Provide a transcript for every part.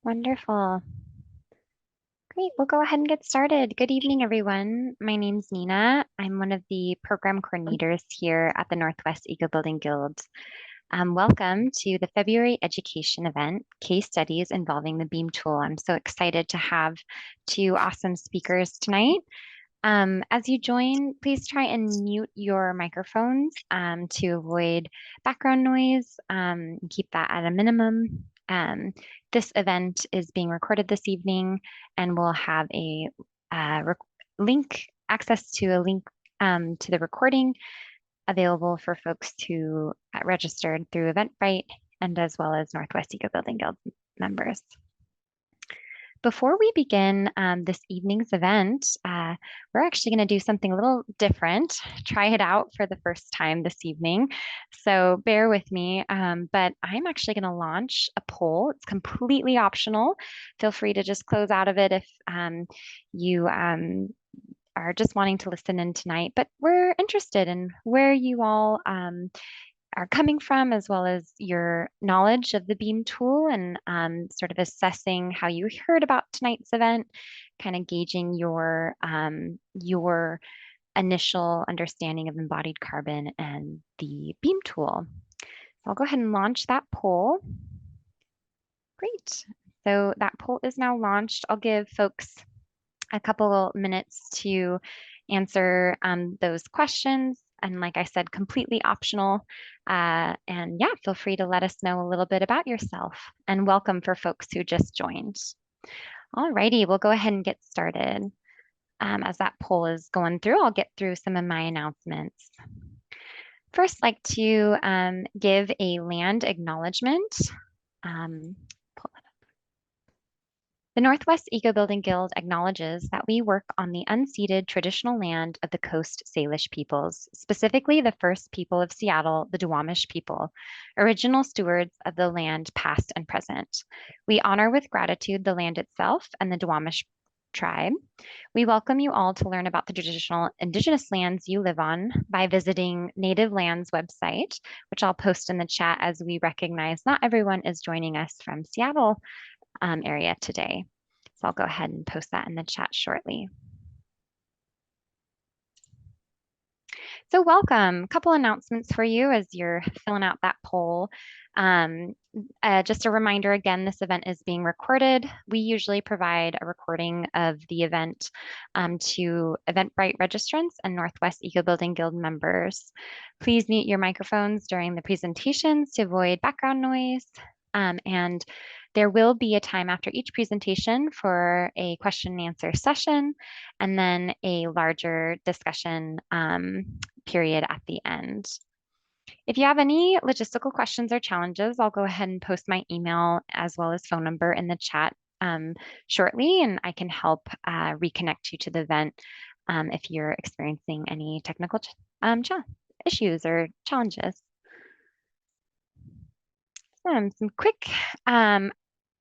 Wonderful. Great. We'll go ahead and get started. Good evening, everyone. My name's Nina. I'm one of the program coordinators here at the Northwest EcoBuilding Guild. Welcome to the February education event, Case Studies Involving the BEAM Tool. I'm so excited to have two awesome speakers tonight. As you join, please try and mute your microphones to avoid background noise. Keep that at a minimum. This event is being recorded this evening, and we'll have a link, access to a link to the recording available for folks who registered through Eventbrite and as well as Northwest EcoBuilding Guild members. Before we begin this evening's event, we're actually going to do something a little different, try it out for the first time this evening. So bear with me, but I'm actually going to launch a poll. It's completely optional. Feel free to just close out of it if you are just wanting to listen in tonight, but we're interested in where you all are coming from, as well as your knowledge of the BEAM tool and sort of assessing how you heard about tonight's event, kind of gauging your initial understanding of embodied carbon and the BEAM tool. So I'll go ahead and launch that poll. Great. So that poll is now launched. I'll give folks a couple minutes to answer those questions. And like I said, completely optional. And yeah, feel free to let us know a little bit about yourself, and welcome for folks who just joined. All righty, we'll go ahead and get started. As that poll is going through, I'll get through some of my announcements. First, like to give a land acknowledgement. The Northwest EcoBuilding Guild acknowledges that we work on the unceded traditional land of the Coast Salish peoples, specifically the first people of Seattle, the Duwamish people, original stewards of the land past and present. We honor with gratitude the land itself and the Duwamish tribe. We welcome you all to learn about the traditional Indigenous lands you live on by visiting Native Lands website, which I'll post in the chat as we recognize not everyone is joining us from Seattle area today. So I'll go ahead and post that in the chat shortly. So welcome. A couple announcements for you as you're filling out that poll. Just a reminder again, this event is being recorded. We usually provide a recording of the event to Eventbrite registrants and Northwest EcoBuilding Guild members. Please mute your microphones during the presentations to avoid background noise. And there will be a time after each presentation for a question and answer session, and then a larger discussion period at the end. If you have any logistical questions or challenges, I'll go ahead and post my email as well as phone number in the chat shortly, and I can help reconnect you to the event if you're experiencing any technical issues or challenges. Some quick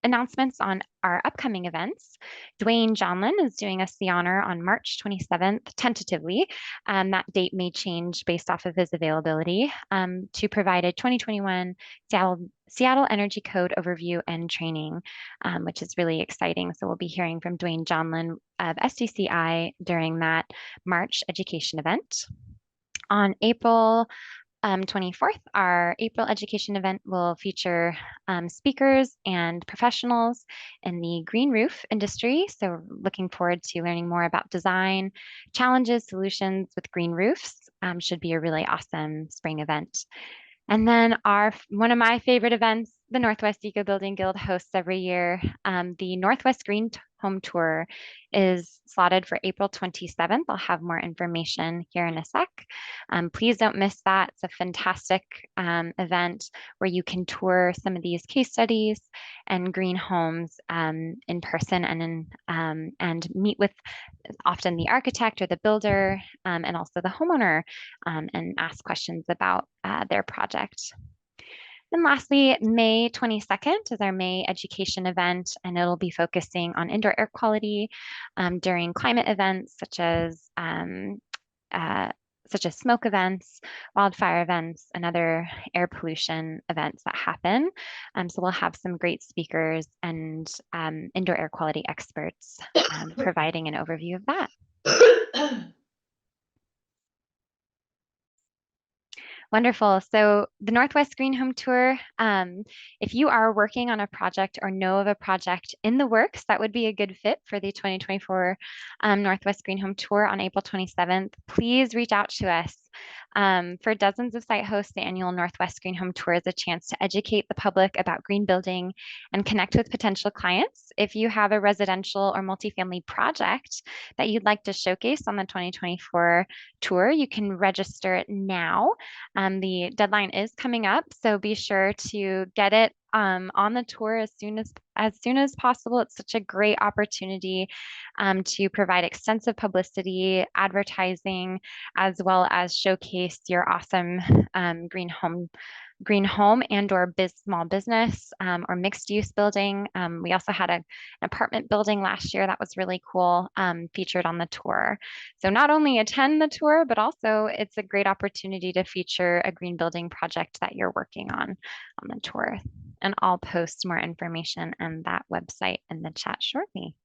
announcements on our upcoming events. Dwayne Johnlin is doing us the honor on March 27th, tentatively. That date may change based off of his availability to provide a 2021 Seattle Energy Code overview and training, which is really exciting. So we'll be hearing from Dwayne Johnlin of SDCI during that March education event. On April 24th, our April education event will feature speakers and professionals in the green roof industry. So looking forward to learning more about design, challenges, solutions with green roofs. Should be a really awesome spring event. And then one of my favorite events, the Northwest EcoBuilding Guild hosts every year. The Northwest Green Home Tour is slotted for April 27th. I'll have more information here in a sec. Please don't miss that. It's a fantastic event where you can tour some of these case studies and green homes in person and meet with often the architect or the builder and also the homeowner and ask questions about their project. And lastly, May 22nd is our May education event, and it'll be focusing on indoor air quality during climate events such as such as smoke events, wildfire events, and other air pollution events that happen. So we'll have some great speakers and indoor air quality experts providing an overview of that. Wonderful. So the Northwest Green Home Tour, if you are working on a project or know of a project in the works, that would be a good fit for the 2024 Northwest Green Home Tour on April 27th. Please reach out to us. For dozens of site hosts, the annual Northwest Green Home Tour is a chance to educate the public about green building and connect with potential clients. If you have a residential or multifamily project that you'd like to showcase on the 2024 tour, you can register it now. The deadline is coming up, so be sure to get it on the tour as soon as possible. It's such a great opportunity to provide extensive publicity, advertising, as well as showcase your awesome green home and or small business or mixed use building. We also had an apartment building last year that was really cool, featured on the tour. So not only attend the tour, but also it's a great opportunity to feature a green building project that you're working on the tour. And I'll post more information on that website in the chat shortly.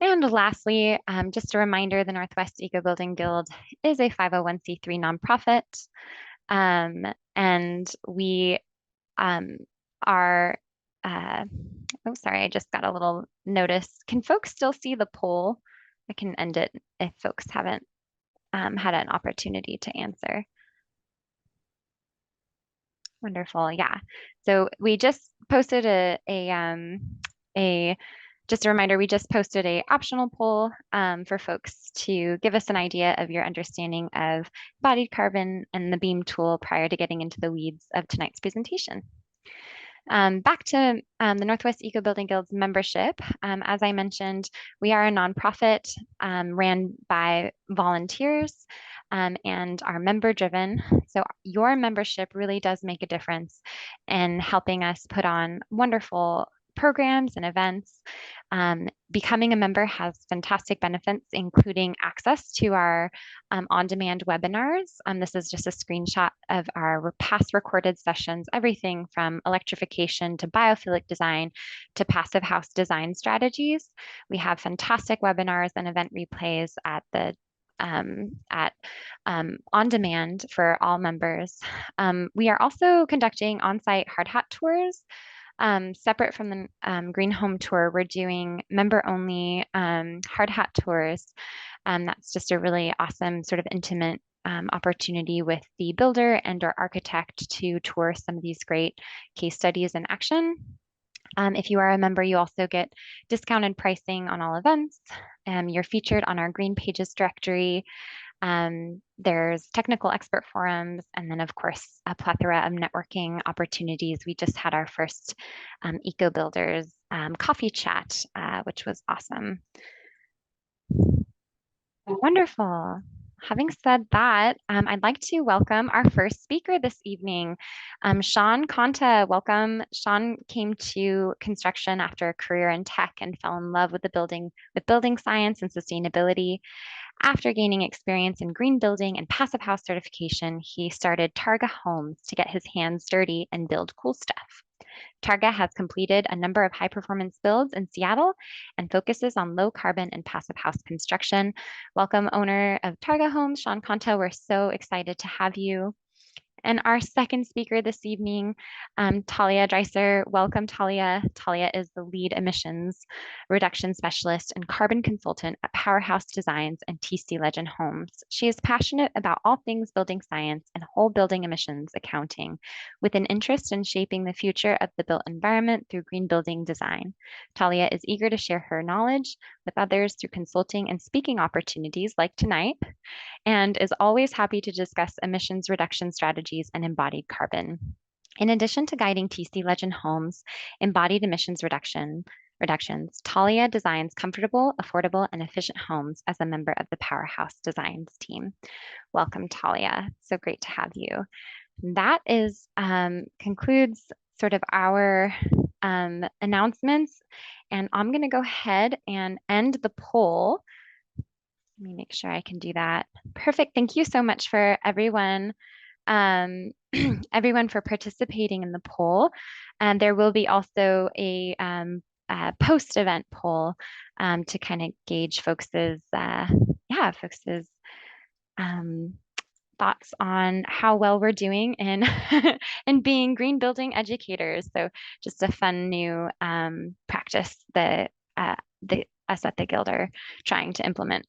And lastly, just a reminder, the Northwest EcoBuilding Guild is a 501c3 nonprofit. And we are, oh, sorry, I just got a little notice. Can folks still see the poll? I can end it if folks haven't had an opportunity to answer. Wonderful, yeah. So we just posted just a reminder, we just posted a optional poll for folks to give us an idea of your understanding of embodied carbon and the BEAM tool prior to getting into the weeds of tonight's presentation. Back to the Northwest EcoBuilding Guild's membership. As I mentioned, we are a nonprofit ran by volunteers and are member driven. So your membership really does make a difference in helping us put on wonderful programs and events. Becoming a member has fantastic benefits, including access to our on-demand webinars. This is just a screenshot of our past recorded sessions, everything from electrification to biophilic design to passive house design strategies. We have fantastic webinars and event replays at the on demand for all members. We are also conducting on-site hard hat tours. Separate from the Green Home Tour, we're doing member-only hard hat tours. That's just a really awesome sort of intimate opportunity with the builder and or architect to tour some of these great case studies in action. If you are a member, you also get discounted pricing on all events. You're featured on our Green Pages directory. There's technical expert forums, and then of course, a plethora of networking opportunities. We just had our first EcoBuilders coffee chat, which was awesome. Wonderful. Having said that, I'd like to welcome our first speaker this evening, Sean Conta. Welcome. Sean came to construction after a career in tech and fell in love with building science and sustainability. After gaining experience in green building and passive house certification, he started Targa Homes to get his hands dirty and build cool stuff. Targa has completed a number of high-performance builds in Seattle and focuses on low-carbon and passive house construction. Welcome, owner of Targa Homes, Sean Conta. We're so excited to have you. And our second speaker this evening, Talia Dreicer. Welcome, Talia. Talia is the lead emissions reduction specialist and carbon consultant at Powerhouse Designs and TC Legend Homes. She is passionate about all things building science and whole building emissions accounting, with an interest in shaping the future of the built environment through green building design. Talia is eager to share her knowledge with others through consulting and speaking opportunities like tonight, and is always happy to discuss emissions reduction strategies and embodied carbon. In addition to guiding TC Legend Homes embodied emissions reductions, Talia designs comfortable, affordable, and efficient homes as a member of the Powerhouse Designs team. Welcome, Talia. So great to have you. That concludes sort of our announcements. And I'm going to go ahead and end the poll. Let me make sure I can do that. Perfect. Thank you so much for everyone, um, everyone for participating in the poll. And there will be also post-event poll to kind of gauge folks's um, thoughts on how well we're doing in in being green building educators. So just a fun new practice that the us at the Guild are trying to implement.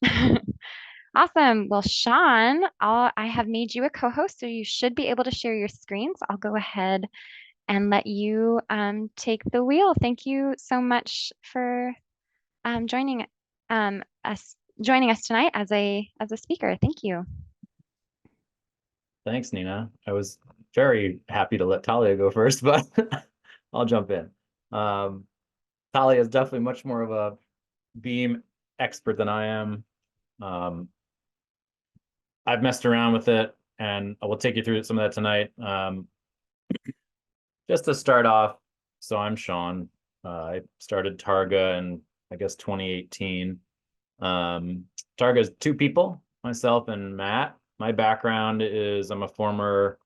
Awesome. Well, Sean, I have made you a co-host, so you should be able to share your screen. So I'll go ahead and let you take the wheel. Thank you so much for joining us tonight as a speaker. Thank you. Thanks, Nina. I was very happy to let Talia go first, but I'll jump in. Talia is definitely much more of a beam expert than I am. I've messed around with it, and I will take you through some of that tonight. Just to start off, so I'm Sean. I started Targa in, I guess, 2018. Targa is two people, myself and Matt. My background is I'm a former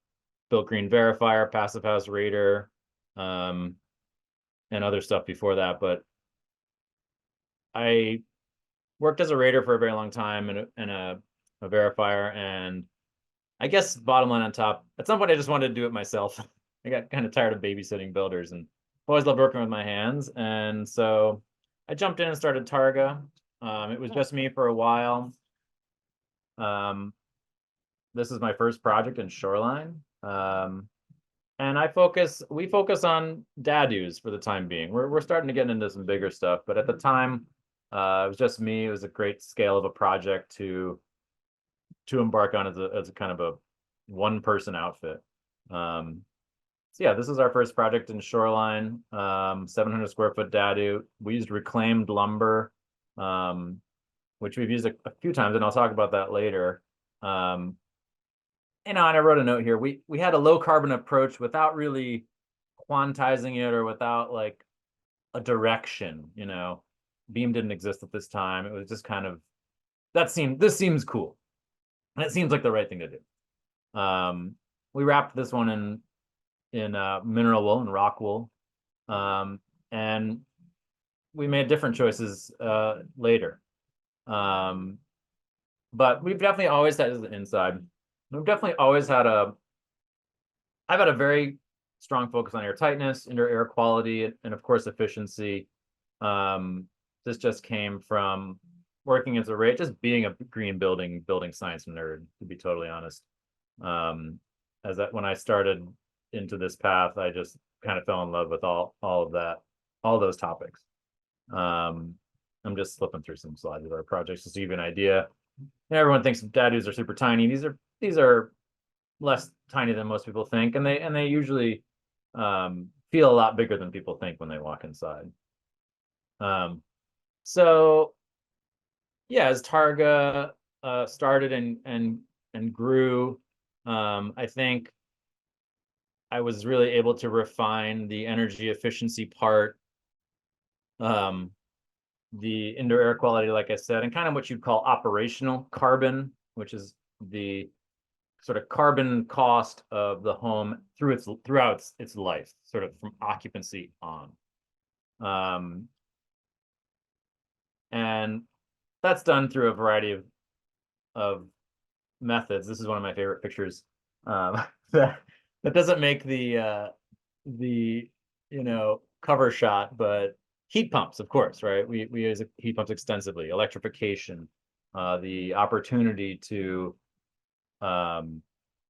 Built Green verifier, passive house rater, and other stuff before that. But I worked as a rater for a very long time and a verifier. And I guess bottom line on top, at some point I just wanted to do it myself. I got kind of tired of babysitting builders and always loved working with my hands. And so I jumped in and started Targa. It was just me for a while. This is my first project in Shoreline. And we focus on dadoos for the time being. We're starting to get into some bigger stuff, but at the time, it was just me. It was a great scale of a project to embark on as a kind of a one-person outfit. So yeah, this is our first project in Shoreline, 700 square foot dadu. We used reclaimed lumber, which we've used a few times, and I'll talk about that later. And I wrote a note here. We had a low carbon approach without really quantizing it or without like a direction. Beam didn't exist at this time. It was just kind of this seems cool, and it seems like the right thing to do. We wrapped this one in mineral wool and rock wool, and we made different choices later. But we've definitely always had this inside. We've definitely always had I've had a very strong focus on air tightness, indoor air quality, and of course efficiency. This just came from working as a rate, just being a green building science nerd, to be totally honest. When I started into this path, I just kind of fell in love with all of that, all those topics. I'm just flipping through some slides of our projects just to give you an idea. Everyone thinks dadoos are super tiny. These are less tiny than most people think, and they usually feel a lot bigger than people think when they walk inside. So yeah, as Targa started and grew, I think I was really able to refine the energy efficiency part, the indoor air quality, like I said, and kind of what you'd call operational carbon, which is the sort of carbon cost of the home throughout its life, sort of from occupancy on. And that's done through a variety of methods. This is one of my favorite pictures. That doesn't make the cover shot, but heat pumps, of course, right? We use heat pumps extensively. Electrification, the opportunity to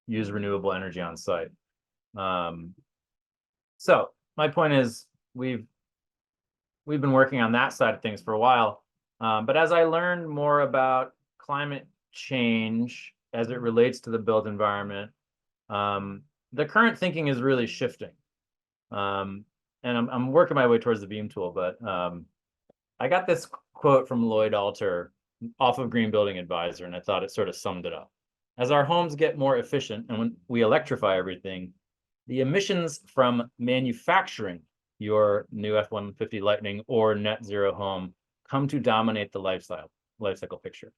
use renewable energy on site. So my point is, we've been working on that side of things for a while, but as I learned more about climate change as it relates to the built environment, the current thinking is really shifting. And I'm working my way towards the beam tool, but I got this quote from Lloyd Alter off of Green Building Advisor, and I thought it sort of summed it up. As our homes get more efficient and when we electrify everything, the emissions from manufacturing your new F-150 Lightning or net zero home come to dominate the life cycle picture.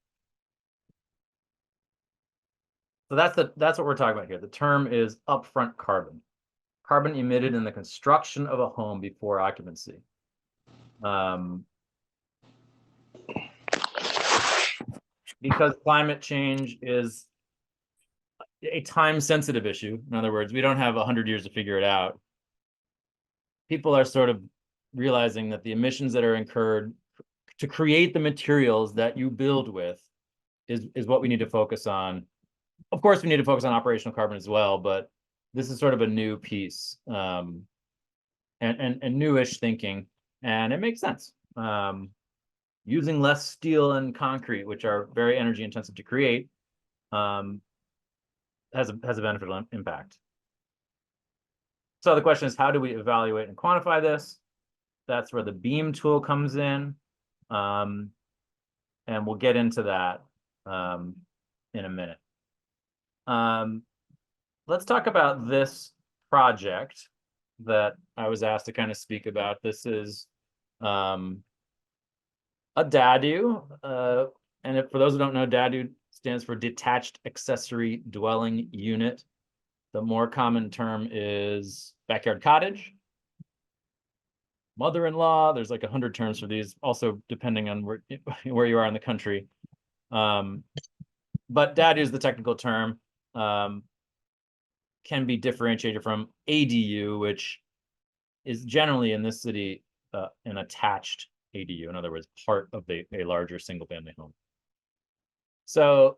So that's what we're talking about here. The term is upfront carbon. Carbon emitted in the construction of a home before occupancy. Because climate change is a time-sensitive issue. In other words, we don't have 100 years to figure it out. People are sort of realizing that the emissions that are incurred to create the materials that you build with is what we need to focus on. Of course, we need to focus on operational carbon as well, but this is sort of a new piece and newish thinking, and it makes sense. Using less steel and concrete, which are very energy intensive to create, has a beneficial impact. So the question is, how do we evaluate and quantify this? That's where the BEAM tool comes in. And we'll get into that in a minute. Let's talk about this project that I was asked to kind of speak about. This is a DADU. And for those who don't know, DADU stands for Detached Accessory Dwelling Unit. The more common term is backyard cottage, mother-in-law. There's like 100 terms for these, also depending on where you are in the country. But DADU is the technical term. Can be differentiated from ADU, which is generally in this city an attached ADU. In other words, part of a larger single-family home. So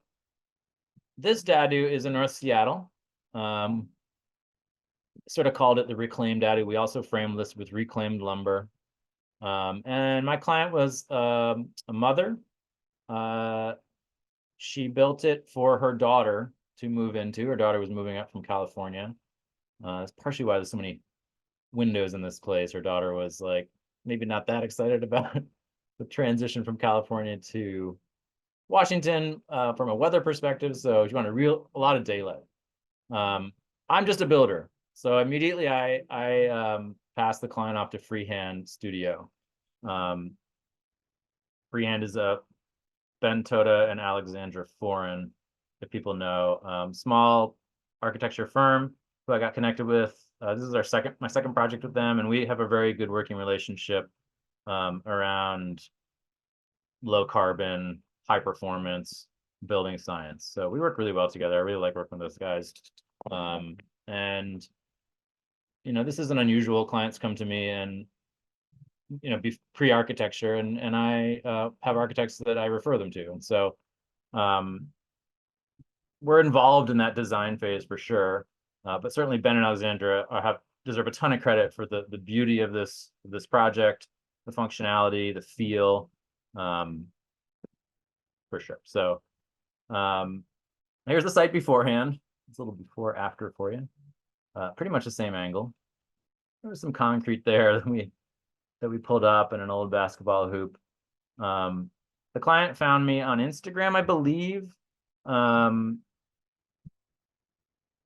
this DADU is in North Seattle. Sort of called it the reclaimed DADU. We also framed this with reclaimed lumber. And my client was a mother. She built it for her daughter to move into. Her daughter was moving up from California. That's partially why there's so many windows in this place. Her daughter was like maybe not that excited about the transition from California to Washington from a weather perspective. So she wanted a lot of daylight. I'm just a builder. So immediately I passed the client off to Freehand Studio. Freehand is a Ben Toda and Alexandra Foreign, if people know, small architecture firm who I got connected with. This is my second project with them, and we have a very good working relationship around low carbon, high performance building science. So we work really well together. I really like working with those guys. And this isn't unusual. Clients come to me and be pre-architecture, and I have architects that I refer them to. And so we're involved in that design phase for sure. But certainly Ben and Alexandra deserve a ton of credit for the beauty of this project, the functionality, the feel, for sure. So here's the site beforehand. It's a little before after for you. Pretty much the same angle. There was some concrete there that we pulled up and an old basketball hoop. The client found me on Instagram, I believe.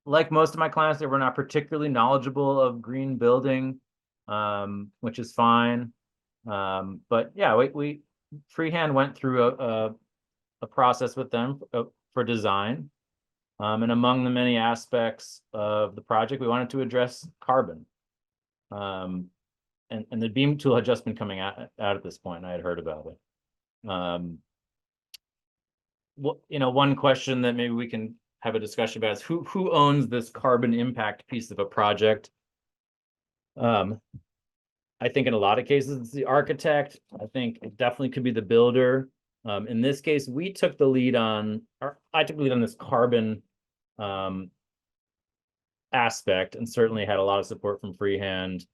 Like most of my clients, they were not particularly knowledgeable of green building, which is fine. But yeah, we Freehand went through a process with them for design. And among the many aspects of the project, we wanted to address carbon. And the BEAM tool had just been coming out at this point, and I had heard about it. One question that maybe we can have a discussion about is who owns this carbon impact piece of a project? I think in a lot of cases it's the architect. I think it definitely could be the builder. In this case, I took the lead on this carbon aspect, and certainly had a lot of support from Freehand.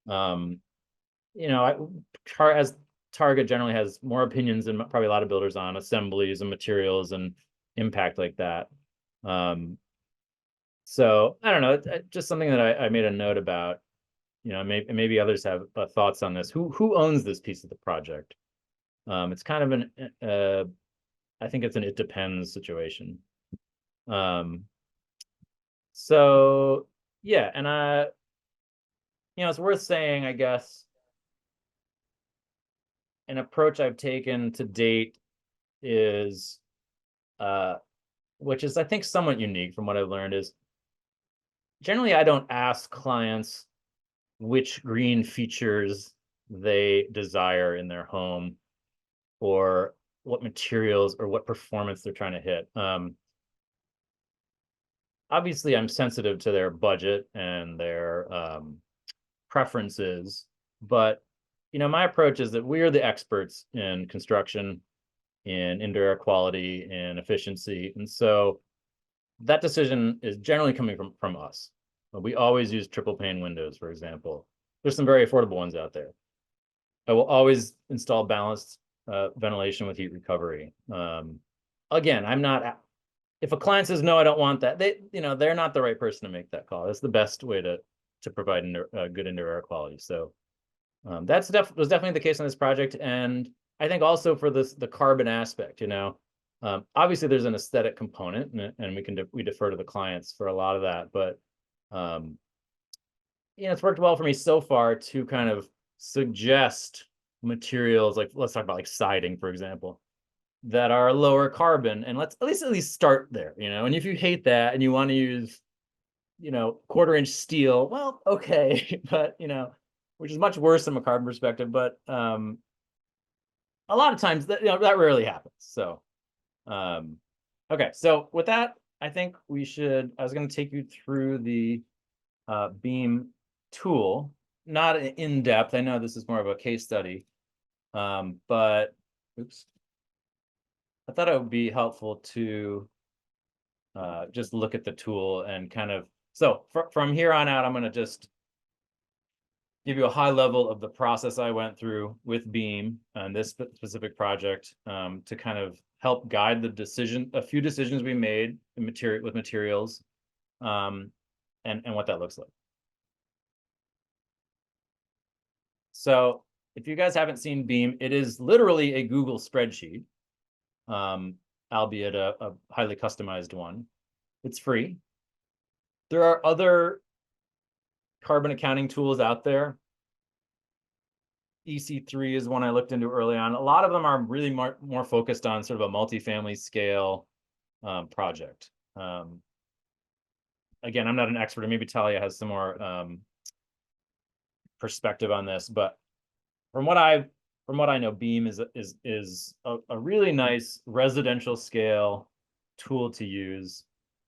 As Targa generally has more opinions than probably a lot of builders on assemblies and materials and impact like that. So I don't know, just something that I made a note about. Maybe others have thoughts on this. Who owns this piece of the project? It's kind of I think it's an it depends situation. So Yeah, and it's worth saying, I guess, an approach I've taken to date is, which is I think somewhat unique from what I've learned, is generally I don't ask clients which green features they desire in their home or what materials or what performance they're trying to hit. Obviously, I'm sensitive to their budget and their preferences, but my approach is that we are the experts in construction, in indoor air quality, and efficiency, and so that decision is generally coming from us. We always use triple pane windows, for example. There's some very affordable ones out there. I will always install balanced ventilation with heat recovery. Again, I'm not. If a client says no, I don't want that, they're not the right person to make that call. That's the best way to provide good indoor air quality. So was definitely the case on this project, and I think also for the carbon aspect. Obviously there's an aesthetic component, and we defer to the clients for a lot of that, but it's worked well for me so far to kind of suggest materials, like let's talk about like siding, for example, that are lower carbon, and let's at least start there. And if you hate that and you want to use 1/4-inch steel, well, okay, but which is much worse from a carbon perspective, but a lot of times that rarely happens. So okay, so with that, I think I was going to take you through the beam tool, not in depth. I know this is more of a case study, but oops, I thought it would be helpful to just look at the tool and kind of, so from here on out, I'm going to just give you a high level of the process I went through with Beam and this specific project, to kind of help guide a few decisions we made with materials, and what that looks like. So if you guys haven't seen Beam, it is literally a Google spreadsheet, albeit a highly customized one. It's free. There are other carbon accounting tools out there. EC3 is one I looked into early on. A lot of them are really more focused on sort of a multifamily scale project. Again, I'm not an expert, and maybe Talia has some more perspective on this, but from what I know, Beam is a really nice residential scale tool to use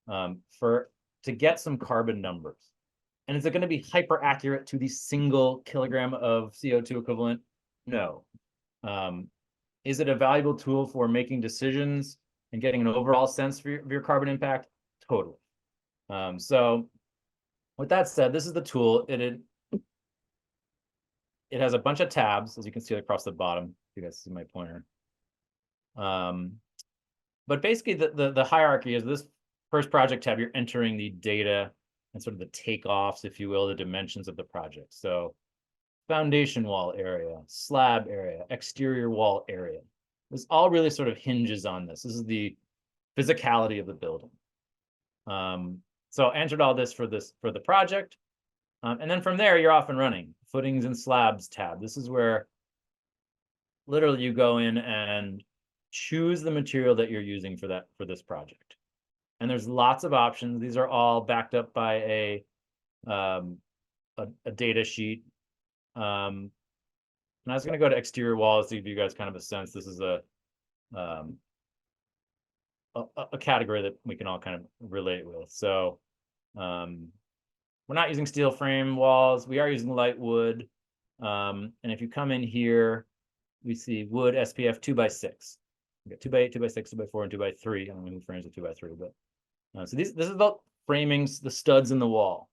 to get some carbon numbers. And is it going to be hyper accurate to the single kilogram of CO2 equivalent? No. Is it a valuable tool for making decisions and getting an overall sense for your carbon impact? Totally. So with that said, this is the tool. It has a bunch of tabs, as you can see across the bottom. You guys see my pointer. But basically the hierarchy is this first project tab, you're entering the data and sort of the takeoffs, if you will, the dimensions of the project. So foundation wall area, slab area, exterior wall area. This all really sort of hinges on this. This is the physicality of the building. So I entered all this for the project. And then from there, you're off and running. Footings and slabs tab. This is where literally you go in and choose the material that you're using for this project. And there's lots of options. These are all backed up by a data sheet. And I was going to go to exterior walls to give you guys kind of a sense. This is a category that we can all kind of relate with. So we're not using steel frame walls. We are using light wood. And if you come in here, we see wood SPF 2x6. We got 2x8, 2x6, 2x4, and 2x3. I don't know who frames a 2x3, but so this is about framings, the studs in the wall.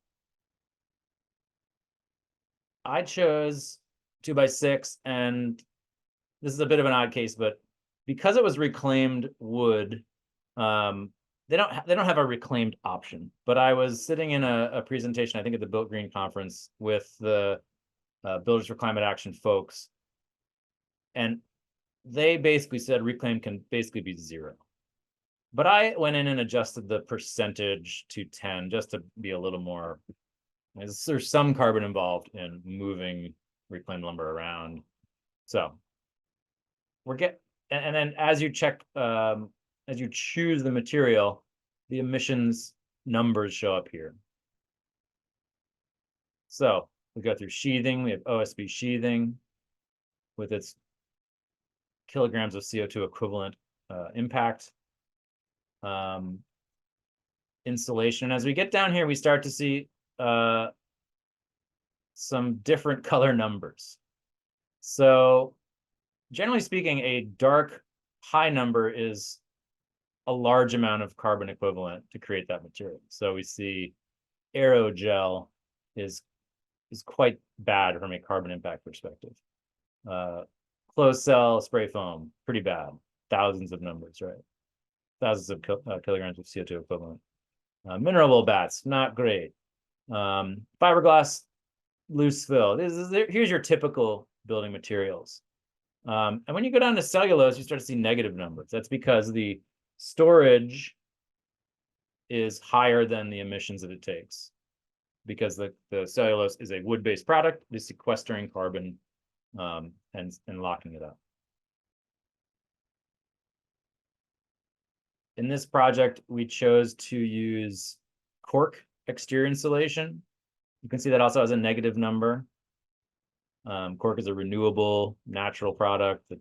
I chose 2x6, and this is a bit of an odd case, but because it was reclaimed wood, they don't have a reclaimed option. But I was sitting in a presentation, I think at the Built Green conference, with the Builders for Climate Action folks, and they basically said reclaim can basically be 0. But I went in and adjusted the percentage to 10 just to be a little more There's some carbon involved in moving reclaimed lumber around. So and then as you as you choose the material, the emissions numbers show up here. So we go through sheathing. We have OSB sheathing with its kilograms of CO2 equivalent impact. Insulation. As we get down here, we start to see some different color numbers. So generally speaking, a dark high number is a large amount of carbon equivalent to create that material. So we see aerogel is quite bad from a carbon impact perspective. Closed cell spray foam, pretty bad. Thousands of numbers, right? Thousands of kilograms of CO2 equivalent. Mineral wool bats, not great. Fiberglass loose fill. Here's your typical building materials. And when you go down to cellulose, you start to see negative numbers. That's because the storage is higher than the emissions that it takes, because the cellulose is a wood-based product, is sequestering carbon and locking it up. In this project, we chose to use cork exterior insulation. You can see that also has a negative number. Cork is a renewable natural product that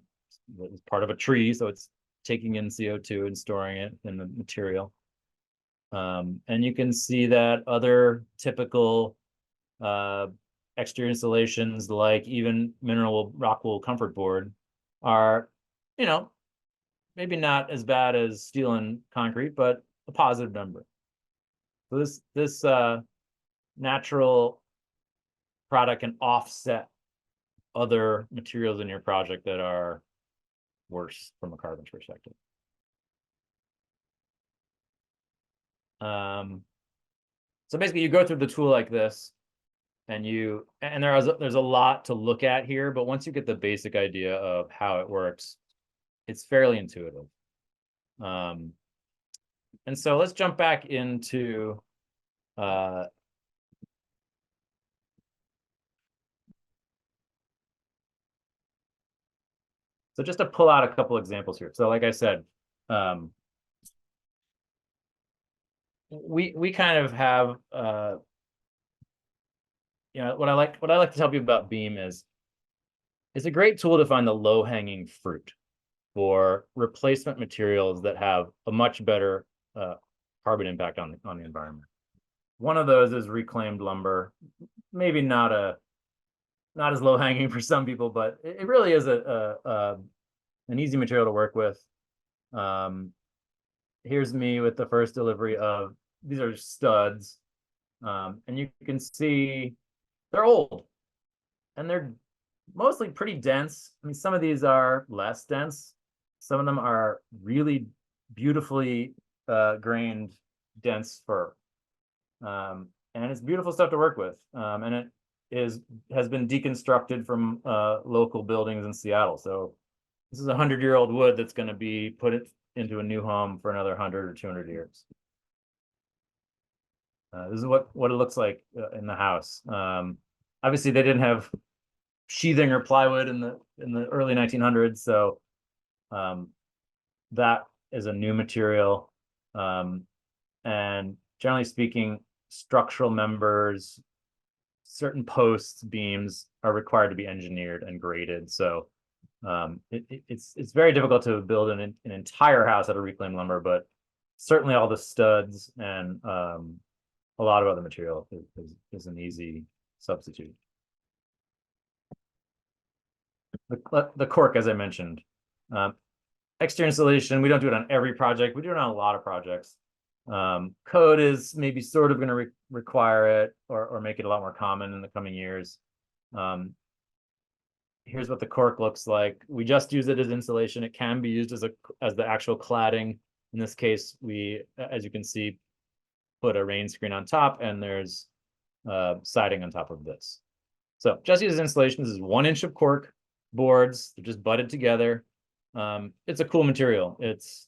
is part of a tree, so it's taking in CO2 and storing it in the material. And you can see that other typical exterior installations, like even mineral rock wool comfort board, are, maybe not as bad as steel and concrete, but a positive number. So this natural product can offset other materials in your project that are worse from a carbon perspective. So basically, you go through the tool like this, and there's a lot to look at here, but once you get the basic idea of how it works, it's fairly intuitive. And so let's jump back into so just to pull out a couple examples here. So like I said, we kind of have what I like to tell people about BEAM is it's a great tool to find the low-hanging fruit for replacement materials that have a much better carbon impact on the environment. One of those is reclaimed lumber. Maybe not as low-hanging for some people, but it really is an easy material to work with. Here's me with the first delivery of, these are studs, and you can see they're old and they're mostly pretty dense. I mean, some of these are less dense. Some of them are really beautifully grained, dense fir. And it's beautiful stuff to work with. And it has been deconstructed from local buildings in Seattle. So this is a 100-year-old wood that's going to be put into a new home for another 100 or 200 years. This is what it looks like in the house. Obviously, they didn't have sheathing or plywood in the early 1900s, so that is a new material. And generally speaking, structural members, certain posts, beams are required to be engineered and graded. So it's very difficult to build an entire house out of reclaimed lumber, but certainly all the studs and a lot of other material is an easy substitute. The cork, as I mentioned, exterior insulation, we don't do it on every project. We do it on a lot of projects. Code is maybe sort of going to require it or make it a lot more common in the coming years. Here's what the cork looks like. We just use it as insulation. It can be used as the actual cladding. In this case, we, as you can see, put a rain screen on top, and there's siding on top of this. So just use insulation. This is 1 inch of cork boards. They're just butted together. It's a cool material. It's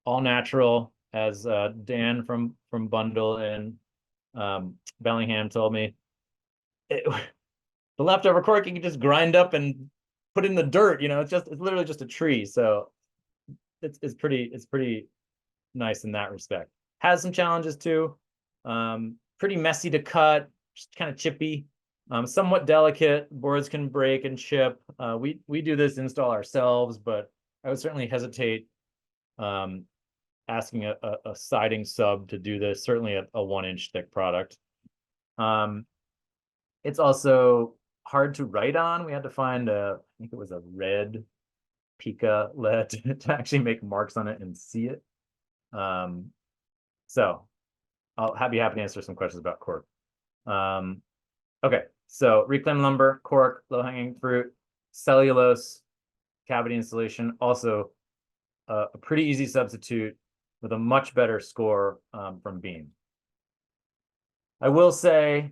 all natural, as Dan from Bundle in Bellingham told me, the leftover cork you can just grind up and put in the dirt. It's literally just a tree. So it's pretty nice in that respect. Has some challenges too. Pretty messy to cut, just kind of chippy. Somewhat delicate. Boards can break and chip. We do this install ourselves, but I would certainly hesitate asking a siding sub to do this. Certainly a 1-inch thick product. It's also hard to write on. We had to find I think it was a red Pica lead to actually make marks on it and see it. So I'll be happy to answer some questions about cork. Okay, so reclaimed lumber, cork, low-hanging fruit, cellulose, cavity insulation, also a pretty easy substitute with a much better score from beam. I will say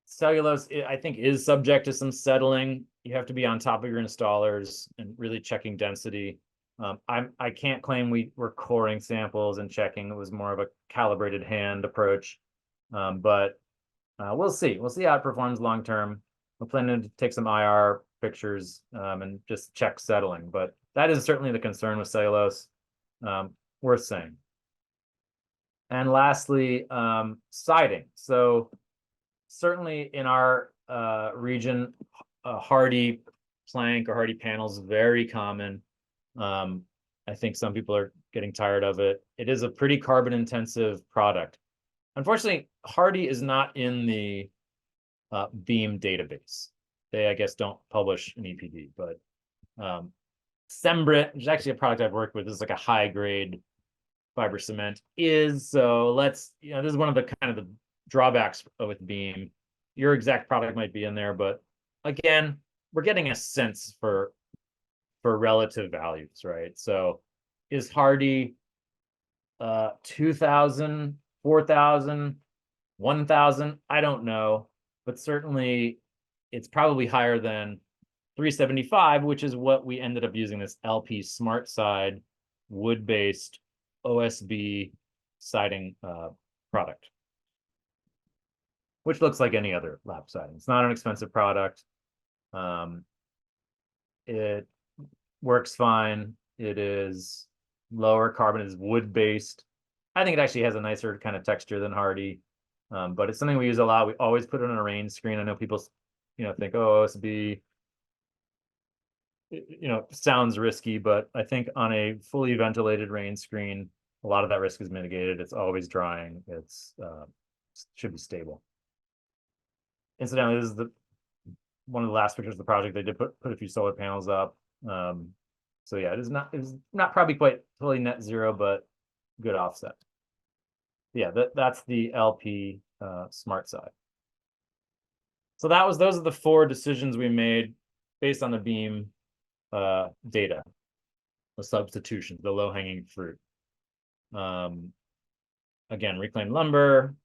cellulose, I think, is subject to some settling. You have to be on top of your installers and really checking density. I can't claim we were coring samples and checking. It was more of a calibrated hand approach. But we'll see. We'll see how it performs long term. We're planning to take some IR pictures and just check settling. But that is certainly the concern with cellulose. Worth saying. And lastly, siding. So certainly in our region, hardy plank or hardy panels is very common. I think some people are getting tired of it. It is a pretty carbon intensive product. Unfortunately, hardy is not in the beam database. They, I guess, don't publish an EPD, but Sembrit, which is actually a product I've worked with, is like a high grade fiber cement is. So let's, this is one of the kind of the drawbacks with beam. Your exact product might be in there, but again, we're getting a sense for relative values, right? So is hardy 2,000, 4,000, 1,000? I don't know, but certainly it's probably higher than 375, which is what we ended up using this LP Smart Side wood-based OSB siding product, which looks like any other lap siding. It's not an expensive product. It works fine. It is lower carbon, it is wood-based. I think it actually has a nicer kind of texture than hardy, but it's something we use a lot. We always put it on a rain screen. I know people, think, oh, OSB, sounds risky, but I think on a fully ventilated rain screen, a lot of that risk is mitigated. It's always drying. It's should be stable. Incidentally, this is one of the last pictures of the project. They did put a few solar panels up. So yeah, it is not probably quite totally net zero, but good offset. Yeah, that's the LP Smart Side. So those are the 4 decisions we made based on the beam data, the substitutions, the low-hanging fruit. Again, reclaimed lumber,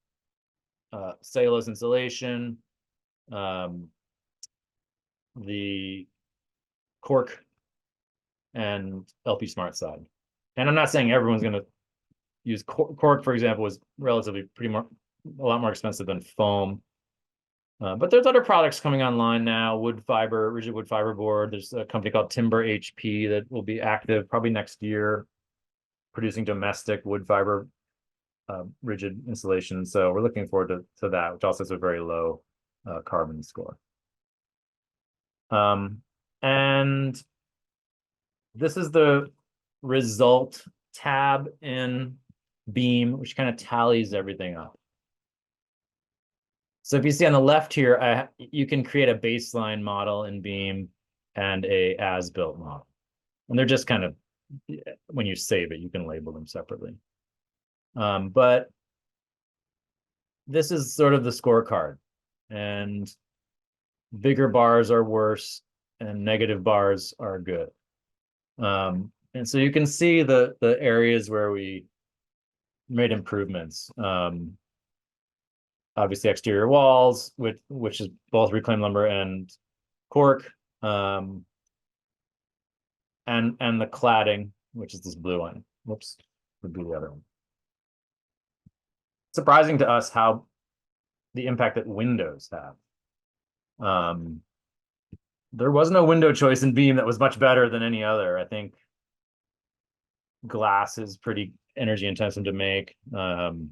cellulose insulation, the cork, and LP Smart Side. And I'm not saying everyone's going to use cork, for example, was relatively a lot more expensive than foam. But there's other products coming online now, rigid wood fiber board. There's a company called Timber HP that will be active probably next year, producing domestic wood fiber rigid insulation. So we're looking forward to that, which also has a very low carbon score. And this is the result tab in Beam, which kind of tallies everything up. So if you see on the left here, you can create a baseline model in Beam and a as-built model. And they're just kind of, when you save it, you can label them separately. But this is sort of the scorecard. And bigger bars are worse and negative bars are good. And so you can see the areas where we made improvements. Obviously exterior walls, which is both reclaimed lumber and cork, and the cladding, which is this blue one. Whoops, would be the other one. surprising to us how the impact that windows have. There was no window choice in beam that was much better than any other. I think glass is pretty energy intensive to make, and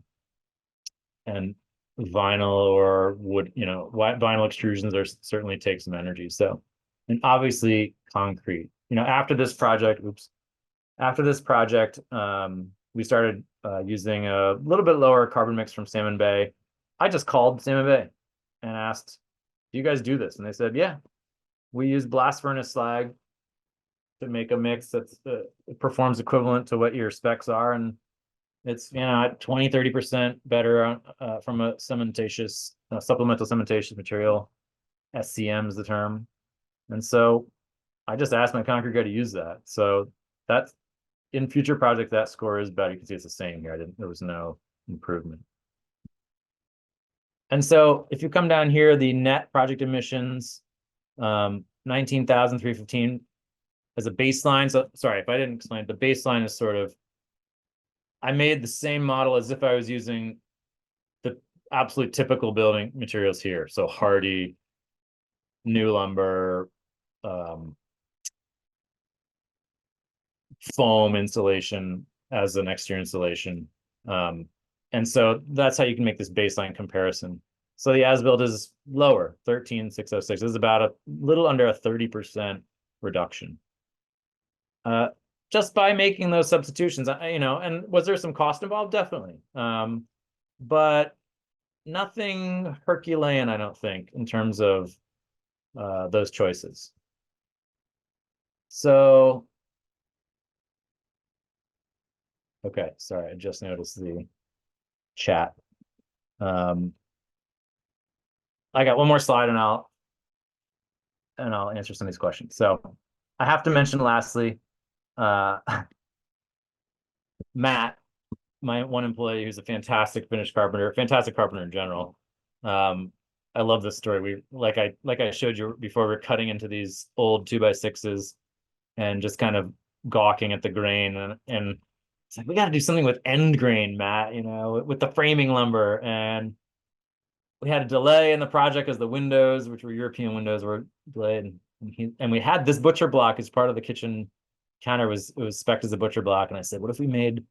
vinyl or wood, vinyl extrusions are certainly take some energy. So, and obviously concrete. After this project, we started using a little bit lower carbon mix from Salmon Bay. I just called Salmon Bay and asked, "Do you guys do this?" And they said, "Yeah, we use blast furnace slag to make a mix that's it performs equivalent to what your specs are, and it's 20-30% better from a cementatious supplemental cementatious material. SCM is the term." And so I just asked my concrete guy to use that. So that's in future projects, that score is better. You can see it's the same here. There was no improvement. And so if you come down here, the net project emissions, 19,315 as a baseline. So sorry if I didn't explain, the baseline is sort of, I made the same model as if I was using the absolute typical building materials here. So hardy, new lumber, foam insulation as an exterior insulation. And so that's how you can make this baseline comparison. So the as-built is lower, 13,606. This is about a little under a 30% reduction. Just by making those substitutions, and was there some cost involved? Definitely. But nothing Herculean, I don't think, in terms of those choices. So, okay, sorry, I just noticed the chat. I got one more slide and I'll answer some of these questions. So I have to mention lastly, Matt, my one employee who's a fantastic fantastic carpenter in general. I love this story. We like I showed you before, we're cutting into these old 2x6s and just kind of gawking at the grain, and it's like, we got to do something with end grain, Matt, with the framing lumber. And we had a delay in the project as the windows, which were European windows, were delayed. And we had this butcher block as part of the kitchen counter. It was spec'd as a butcher block. And I said, what if we made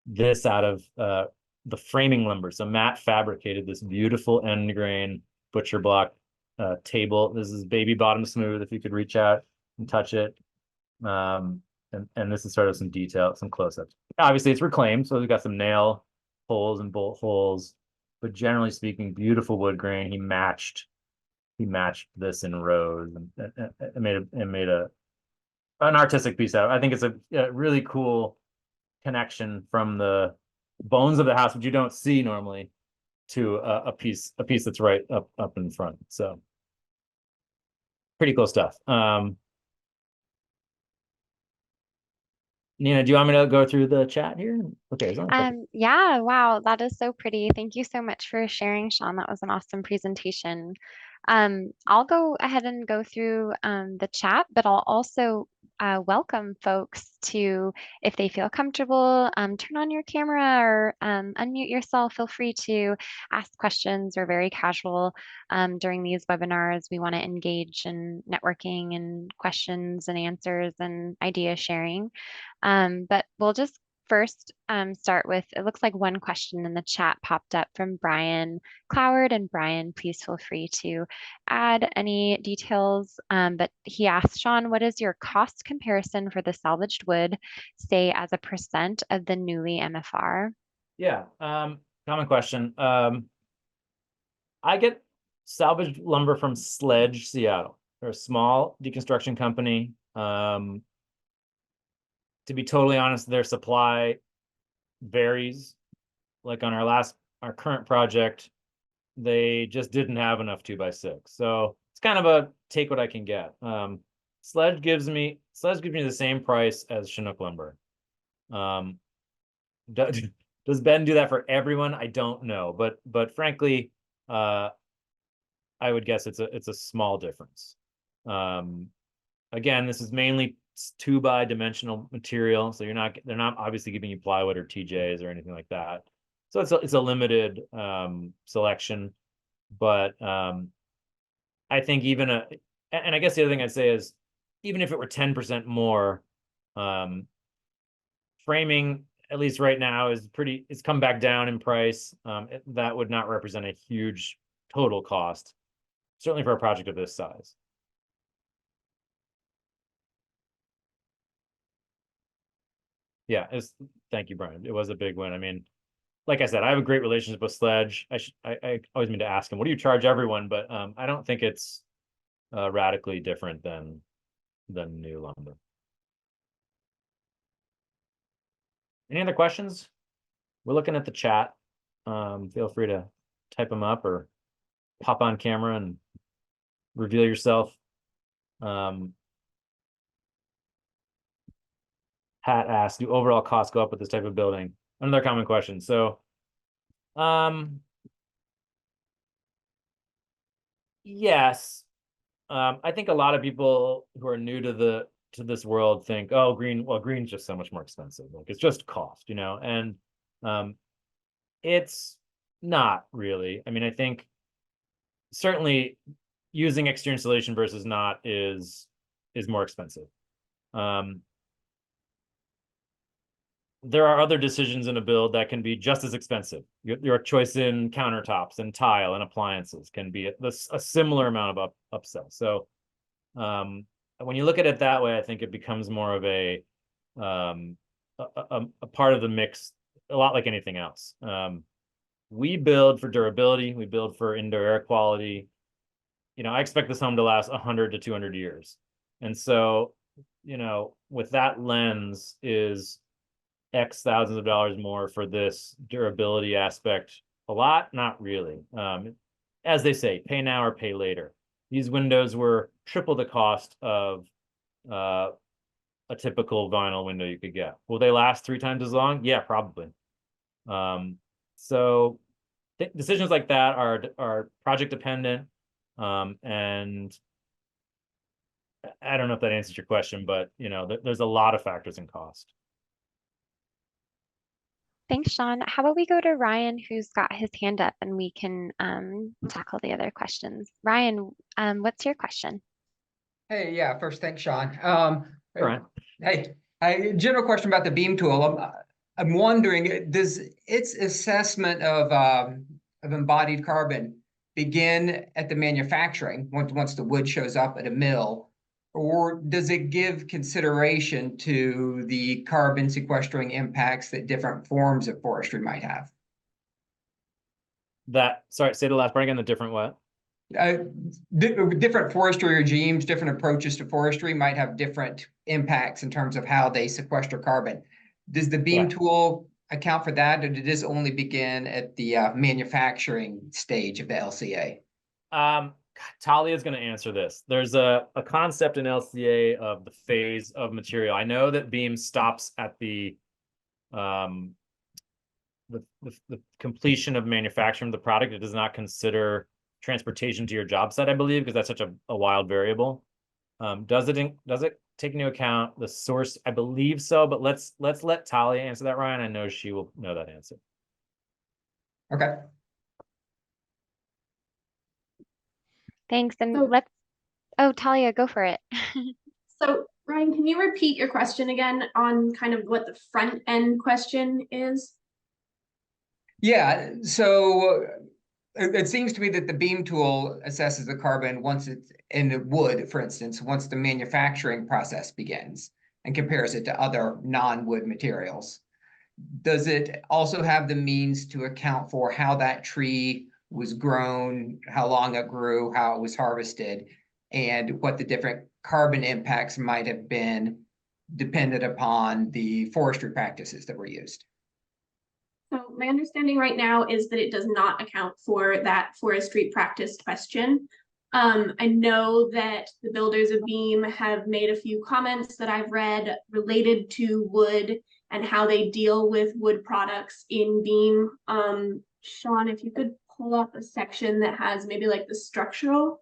this out of the framing lumber? So Matt fabricated this beautiful end grain butcher block table. This is baby bottom smooth, if you could reach out and touch it. And this is sort of some detail, some close-ups. Obviously it's reclaimed, so we've got some nail holes and bolt holes, but generally speaking, beautiful wood grain. He matched this in rows and made an artistic piece out of it. I think it's a really cool connection from the bones of the house, which you don't see normally, to a piece that's right up in front. So pretty cool stuff. Nina, do you want me to go through the chat here? Okay. Yeah, wow, that is so pretty. Thank you so much for sharing, Sean. That was an awesome presentation. I'll go ahead and go through the chat, but I'll also welcome folks to, if they feel comfortable, turn on your camera or unmute yourself. Feel free to ask questions. Or very casual during these webinars. We want to engage in networking and questions and answers and idea sharing. But we'll just first start with, it looks like one question in the chat popped up from Brian Cloward. And Brian, please feel free to add any details. But he asked, Sean, what is your cost comparison for the salvaged wood, say as a % of the newly MFR? Yeah, common question. I get salvaged lumber from Sledge Seattle. They're a small deconstruction company. To be totally honest, their supply varies. Like on our current project, they just didn't have enough 2x6. So it's kind of a take what I can get. Sledge gives me the same price as Chinook lumber. Does Ben do that for everyone? I don't know, but frankly, I would guess it's a small difference. Again, this is mainly 2x dimensional material, so they're not obviously giving you plywood or TJs or anything like that. So it's a limited selection, but I think even and I guess the other thing I'd say is even if it were 10% more, framing, at least right now, it's come back down in price. That would not represent a huge total cost, certainly for a project of this size. Yeah, thank you, Brian. It was a big win. I mean, like I said, I have a great relationship with Sledge. I always mean to ask him, what do you charge everyone? But I don't think it's radically different than new lumber. Any other questions? We're looking at the chat. Feel free to type them up or pop on camera and reveal yourself. Pat asked, do overall costs go up with this type of building? Another common question. So, yes. I think a lot of people who are new to this world think, oh, green's just so much more expensive. Like it's just cost, and it's not really. I mean, I think certainly using exterior insulation versus not is more expensive. There are other decisions in a build that can be just as expensive. Your choice in countertops and tile and appliances can be a similar amount of upsell. So when you look at it that way, I think it becomes more of a part of the mix, a lot like anything else. We build for durability. We build for indoor air quality. I expect this home to last 100 to 200 years. And so, with that lens is X thousands of dollars more for this durability aspect. A lot? Not really. As they say, pay now or pay later. These windows were triple the cost of a typical vinyl window you could get. Will they last 3 times as long? Yeah, probably. So decisions like that are project dependent. And I don't know if that answers your question, but there's a lot of factors in cost. Thanks, Sean. How about we go to Ryan, who's got his hand up, and we can tackle the other questions. Ryan, what's your question? Hey, yeah, first, thanks, Sean. Right. Hey, general question about the beam tool. I'm wondering, does its assessment of embodied carbon begin at the manufacturing once the wood shows up at a mill, or does it give consideration to the carbon sequestering impacts that different forms of forestry might have? Sorry, say the last part again, the different what? Different forestry regimes, different approaches to forestry might have different impacts in terms of how they sequester carbon. Does the beam tool account for that, or did this only begin at the manufacturing stage of the LCA? Talia is going to answer this. There's a concept in LCA of the phase of material. I know that beam stops at the completion of manufacturing of the product. It does not consider transportation to your job site, I believe, because that's such a wild variable. Does it take into account the source? I believe so, but let's let Talia answer that, Ryan. I know she will know that answer. Okay. Thanks. And Talia, go for it. So Ryan, can you repeat your question again on kind of what the front end question is? Yeah, so it seems to me that the beam tool assesses the carbon once it's in the wood, for instance, once the manufacturing process begins, and compares it to other non-wood materials. Does it also have the means to account for how that tree was grown, how long it grew, how it was harvested, and what the different carbon impacts might have been dependent upon the forestry practices that were used? So my understanding right now is that it does not account for that forestry practice question. I know that the builders of Beam have made a few comments that I've read related to wood and how they deal with wood products in Beam. Sean, if you could pull up a section that has maybe like the structural,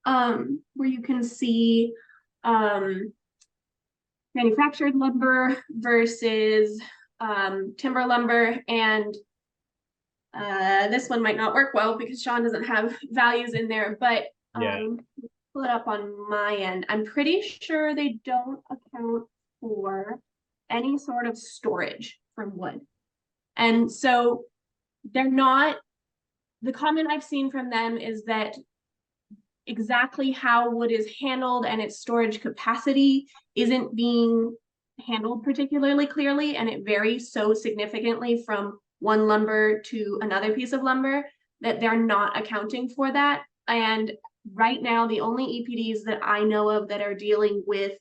where you can see manufactured lumber versus timber lumber, and This one might not work well because Sean doesn't have values in there, but Yeah. pull it up on my end. I'm pretty sure they don't account for any sort of storage from wood. And so they're not, the comment I've seen from them is that exactly how wood is handled and its storage capacity isn't being handled particularly clearly, and it varies so significantly from one lumber to another piece of lumber that they're not accounting for that. And right now, the only EPDs that I know of that are dealing with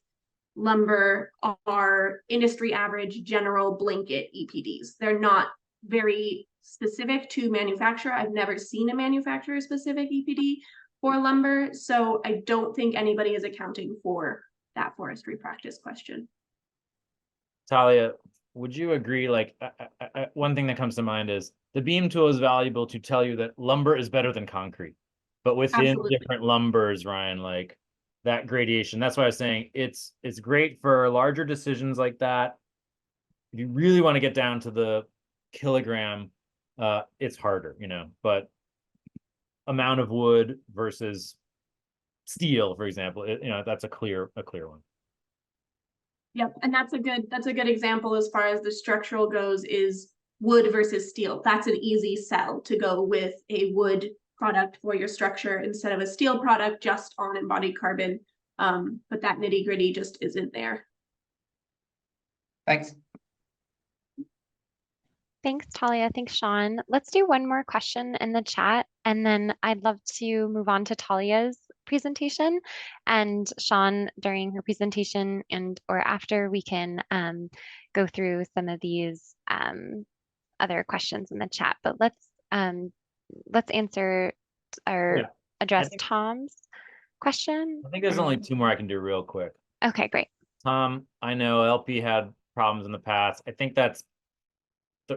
lumber are industry average general blanket EPDs. They're not very specific to manufacturer. I've never seen a manufacturer specific EPD for lumber, so I don't think anybody is accounting for that forestry practice question. Talia, would you agree? Like, one thing that comes to mind is the beam tool is valuable to tell you that lumber is better than concrete, but within Absolutely. different lumbers, Ryan, like that gradation. That's why I was saying it's great for larger decisions like that. If you really want to get down to the kilogram, it's harder, you know, but amount of wood versus steel, for example, you know, that's a clear one. Yep, and that's a good example as far as the structural goes, is wood versus steel. That's an easy sell to go with a wood product for your structure instead of a steel product just on embodied carbon. But that nitty gritty just isn't there. Thanks. Thanks, Talia. Thanks, Sean. Let's do one more question in the chat, and then I'd love to move on to Talia's presentation. And Sean, during her presentation and or after, we can go through some of these other questions in the chat. But let's answer or address Tom's question. I think there's only two more I can do real quick. Okay, great. Tom, I know LP had problems in the past. I think that's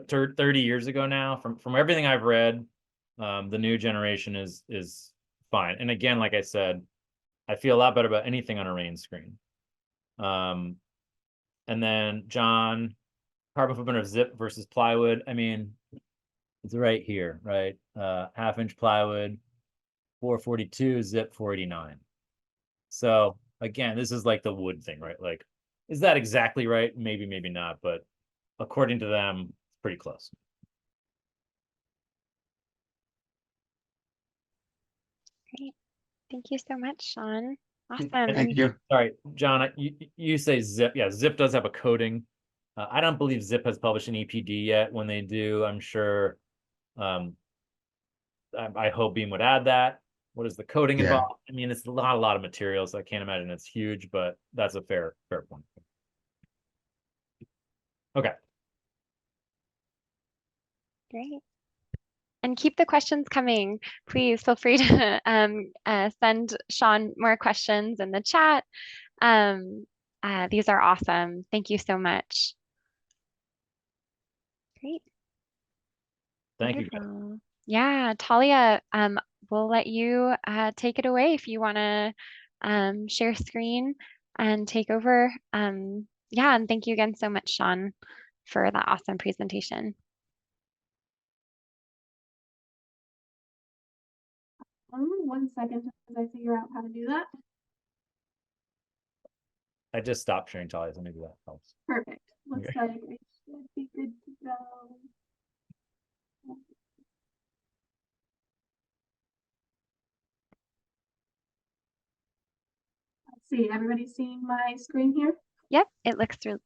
30 years ago now. From everything I've read, the new generation is fine. And again, like I said, I feel a lot better about anything on a rain screen. And then John, carbon footprint of zip versus plywood. I mean, it's right here, right? 1/2-inch plywood, 442, zip 489. So again, this is like the wood thing, right? Like, is that exactly right? Maybe, maybe not, but according to them, it's pretty close. Great. Thank you so much, Sean. Awesome. Thank you. Sorry, John, you say zip. Yeah, zip does have a coating. I don't believe zip has published an EPD yet. When they do, I'm sure, I hope Beam would add that. What is the coating involved? I mean, it's a lot of materials. So I can't imagine it's huge, but that's a fair point. Okay. Great. And keep the questions coming. Please feel free to send Sean more questions in the chat. These are awesome. Thank you so much. Great. Thank you. Wonderful. Yeah, Talia, we'll let you take it away if you want to share screen and take over. Yeah, and thank you again so much, Sean, for that awesome presentation. One second as I figure out how to do that. I just stopped sharing Talia, so maybe that helps. Perfect. Looks Okay. like I should be good to go. Let's see, everybody's seeing my screen here? Yep, it looks great.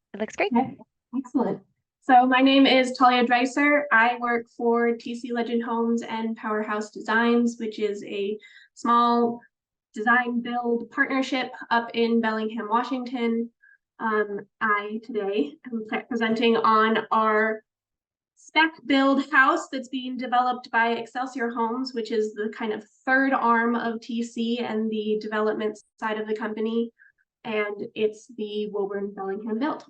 Okay, excellent. So my name is Talia Dreicer. I work for TC Legend Homes and Powerhouse Designs, which is a small design build partnership up in Bellingham, Washington. I today am presenting on our spec build house that's being developed by Excelsior Homes, which is the kind of third arm of TC and the development side of the company. And it's the Woburn Bellingham build.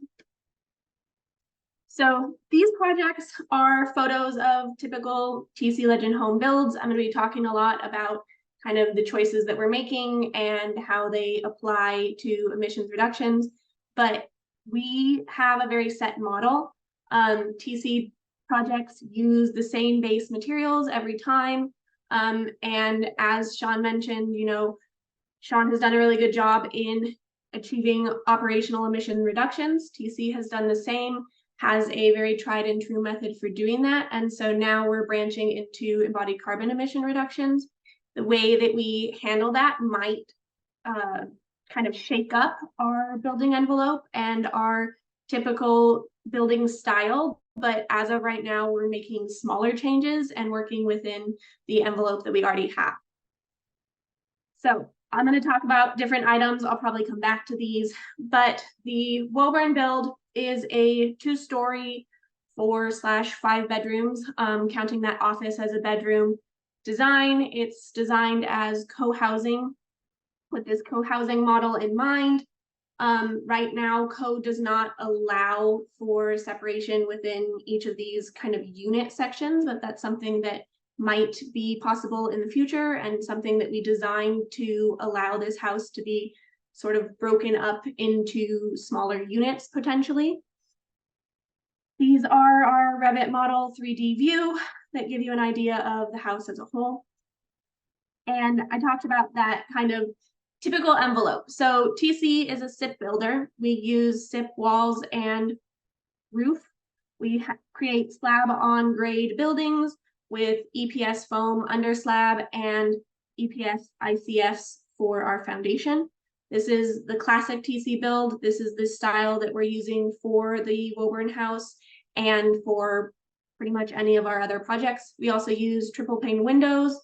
So these projects are photos of typical TC Legend home builds. I'm going to be talking a lot about kind of the choices that we're making and how they apply to emissions reductions. But we have a very set model. TC projects use the same base materials every time. And as Sean mentioned, Sean has done a really good job in achieving operational emission reductions. TC has done the same, has a very tried and true method for doing that. And so now we're branching into embodied carbon emission reductions. The way that we handle that might kind of shake up our building envelope and our typical building style. But as of right now, we're making smaller changes and working within the envelope that we already have. So I'm going to talk about different items. I'll probably come back to these, but the Woburn build is a 2-story, 4/5 bedrooms, counting that office as a bedroom design. It's designed as co-housing with this co-housing model in mind. Right now, code does not allow for separation within each of these kind of unit sections, but that's something that might be possible in the future and something that we designed to allow this house to be sort of broken up into smaller units potentially. These are our Revit model 3D view that give you an idea of the house as a whole. And I talked about that kind of typical envelope. So TC is a SIP builder. We use SIP walls and roof. We create slab on grade buildings with EPS foam under slab and EPS ICFs for our foundation. This is the classic TC build. This is the style that we're using for the Woburn house and for pretty much any of our other projects. We also use triple pane windows,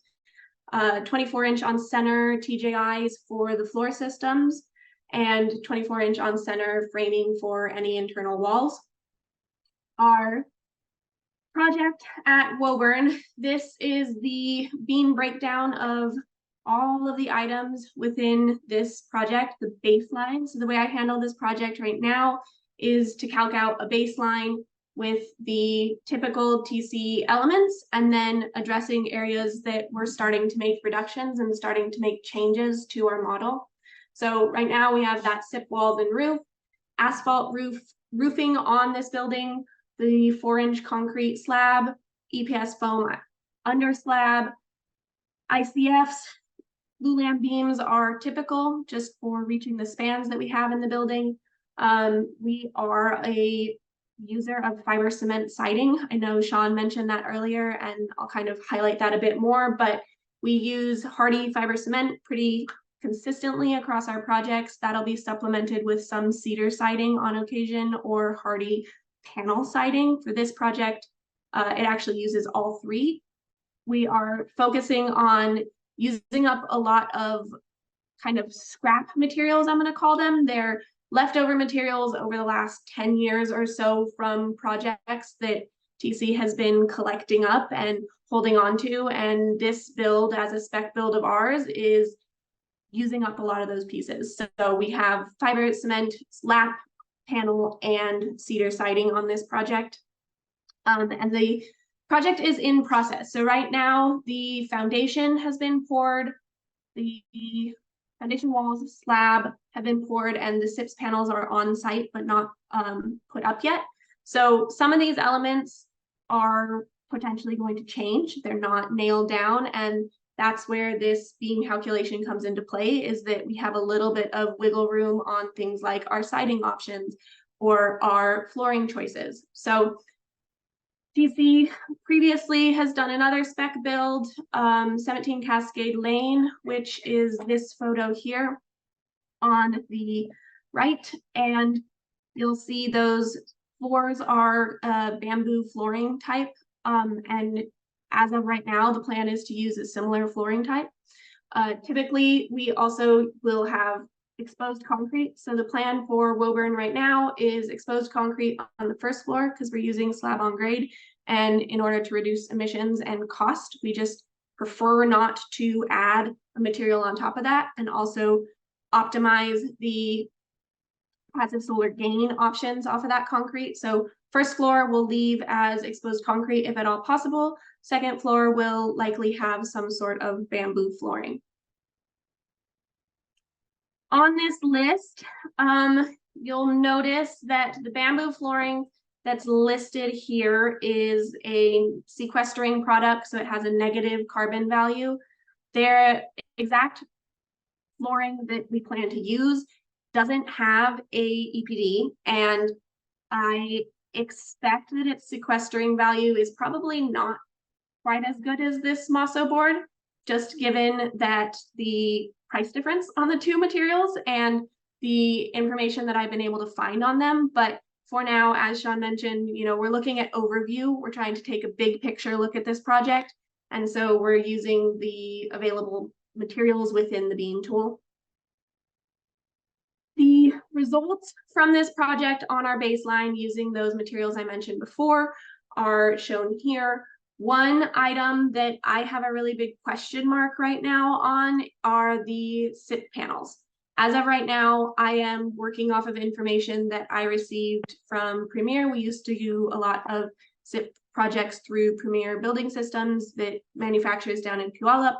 24-inch on center TJIs for the floor systems, and 24-inch on center framing for any internal walls. Our project at Woburn, this is the beam breakdown of all of the items within this project, the baseline. So the way I handle this project right now is to calc out a baseline with the typical TC elements and then addressing areas that we're starting to make reductions and starting to make changes to our model. So right now we have that SIP walls and roof, asphalt roofing on this building, the 4-inch concrete slab, EPS foam under slab, ICFs, Lulam beams are typical just for reaching the spans that we have in the building. We are a user of fiber cement siding. I know Sean mentioned that earlier, and I'll kind of highlight that a bit more, but we use hardy fiber cement pretty consistently across our projects. That'll be supplemented with some cedar siding on occasion or hardy panel siding. For this project, it actually uses all three. We are focusing on using up a lot of kind of scrap materials, I'm going to call them. They're leftover materials over the last 10 years or so from projects that TC has been collecting up and holding on to. And this build, as a spec build of ours, is using up a lot of those pieces. So we have fiber cement, lap panel, and cedar siding on this project. And the project is in process. So right now, the foundation has been poured, the foundation walls, slab have been poured, and the SIPS panels are on site but not put up yet. So some of these elements are potentially going to change. They're not nailed down, and that's where this beam calculation comes into play, is that we have a little bit of wiggle room on things like our siding options or our flooring choices. So TC previously has done another spec build, 17 Cascade Lane, which is this photo here on the right. And you'll see those floors are bamboo flooring type. And as of right now, the plan is to use a similar flooring type. Typically, we also will have exposed concrete. So the plan for Woburn right now is exposed concrete on the first floor because we're using slab on grade. And in order to reduce emissions and cost, we just prefer not to add a material on top of that, and also optimize the passive solar gain options off of that concrete. So first floor we'll leave as exposed concrete if at all possible. Second floor will likely have some sort of bamboo flooring. On this list, you'll notice that the bamboo flooring that's listed here is a sequestering product, so it has a negative carbon value. Their exact flooring that we plan to use doesn't have a EPD, and I expect that its sequestering value is probably not quite as good as this Mosso board, just given that the price difference on the two materials and the information that I've been able to find on them. But for now, as Sean mentioned, we're looking at overview. We're trying to take a big picture look at this project. And so we're using the available materials within the beam tool. The results from this project on our baseline using those materials I mentioned before are shown here. One item that I have a really big question mark right now on are the SIP panels. As of right now, I am working off of information that I received from Premier. We used to do a lot of SIP projects through Premier Building Systems that manufactures down in Puyallup,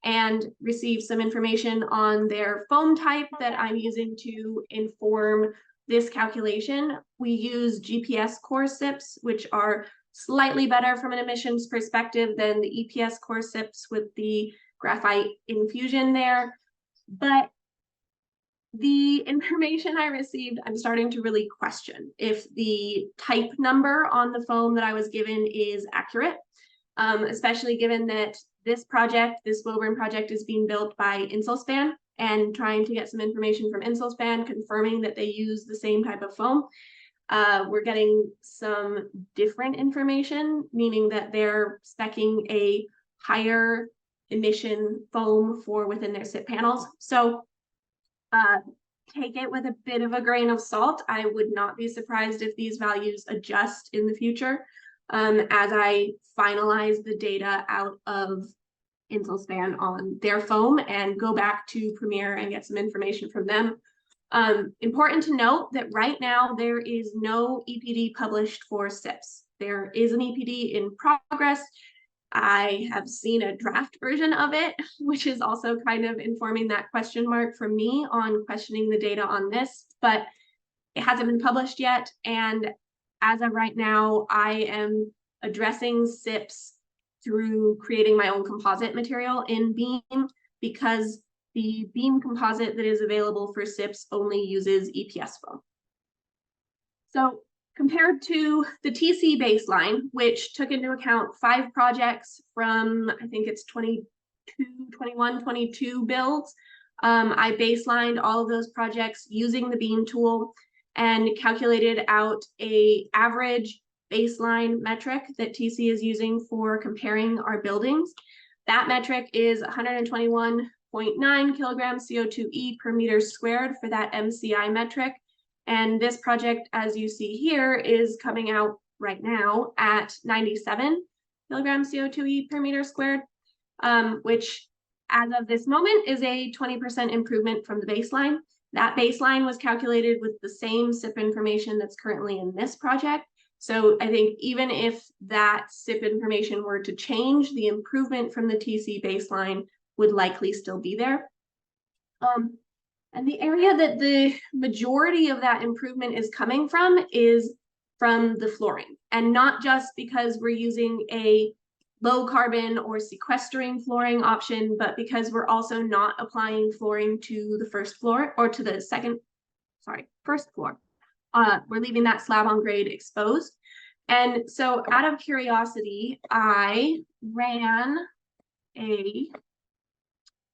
and receive some information on their foam type that I'm using to inform this calculation. We use GPS core SIPs, which are slightly better from an emissions perspective than the EPS core SIPs with the graphite infusion there. But the information I received, I'm starting to really question if the type number on the foam that I was given is accurate, especially given that this Woburn project is being built by Insulspan, and trying to get some information from Insulspan confirming that they use the same type of foam. We're getting some different information, meaning that they're speccing a higher emission foam for within their SIP panels. So take it with a bit of a grain of salt. I would not be surprised if these values adjust in the future as I finalize the data out of Insulspan on their foam and go back to Premier and get some information from them. Important to note that right now there is no EPD published for SIPs. There is an EPD in progress. I have seen a draft version of it, which is also kind of informing that question mark for me on questioning the data on this, but it hasn't been published yet. And as of right now, I am addressing SIPs through creating my own composite material in Beam, because the Beam composite that is available for SIPs only uses EPS foam. So compared to the TC baseline, which took into account 5 projects from, I think it's 21, 22 builds, I baselined all of those projects using the Beam tool and calculated out an average baseline metric that TC is using for comparing our buildings. That metric is 121.9 kilograms CO2e per meter squared for that MCI metric. And this project, as you see here, is coming out right now at 97 kilograms CO2e per meter squared, which as of this moment is a 20% improvement from the baseline. That baseline was calculated with the same SIP information that's currently in this project. So I think even if that SIP information were to change, the improvement from the TC baseline would likely still be there. And the area that the majority of that improvement is coming from is from the flooring, and not just because we're using a low carbon or sequestering flooring option, but because we're also not applying flooring to the first floor or to the first floor. We're leaving that slab on grade exposed. And so out of curiosity, I ran a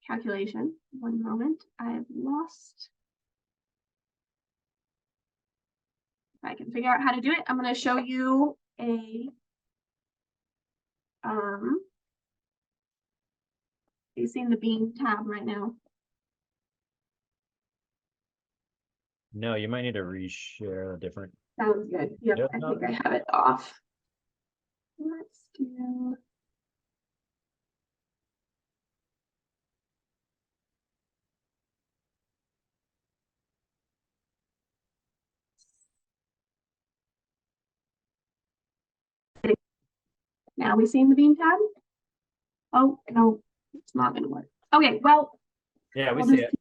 calculation. One moment, I've lost. If I can figure out how to do it, I'm going to show you a facing the Beam tab right now. No, you might need to reshare a different. Sounds good. Yep, Yep, I think I have it off. Let's do. Now we seeing the Beam tab? Oh, no, it's not going to work. Okay, well. Yeah, we see it.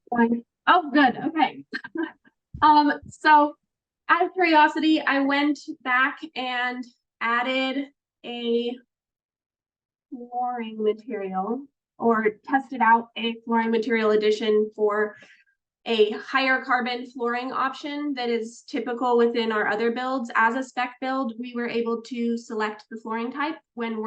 Oh, good. Okay. So out of curiosity, I went back and added a flooring material, or tested out a flooring material addition for a higher carbon flooring option that is typical within our other builds. As a spec build, we were able to select the flooring type when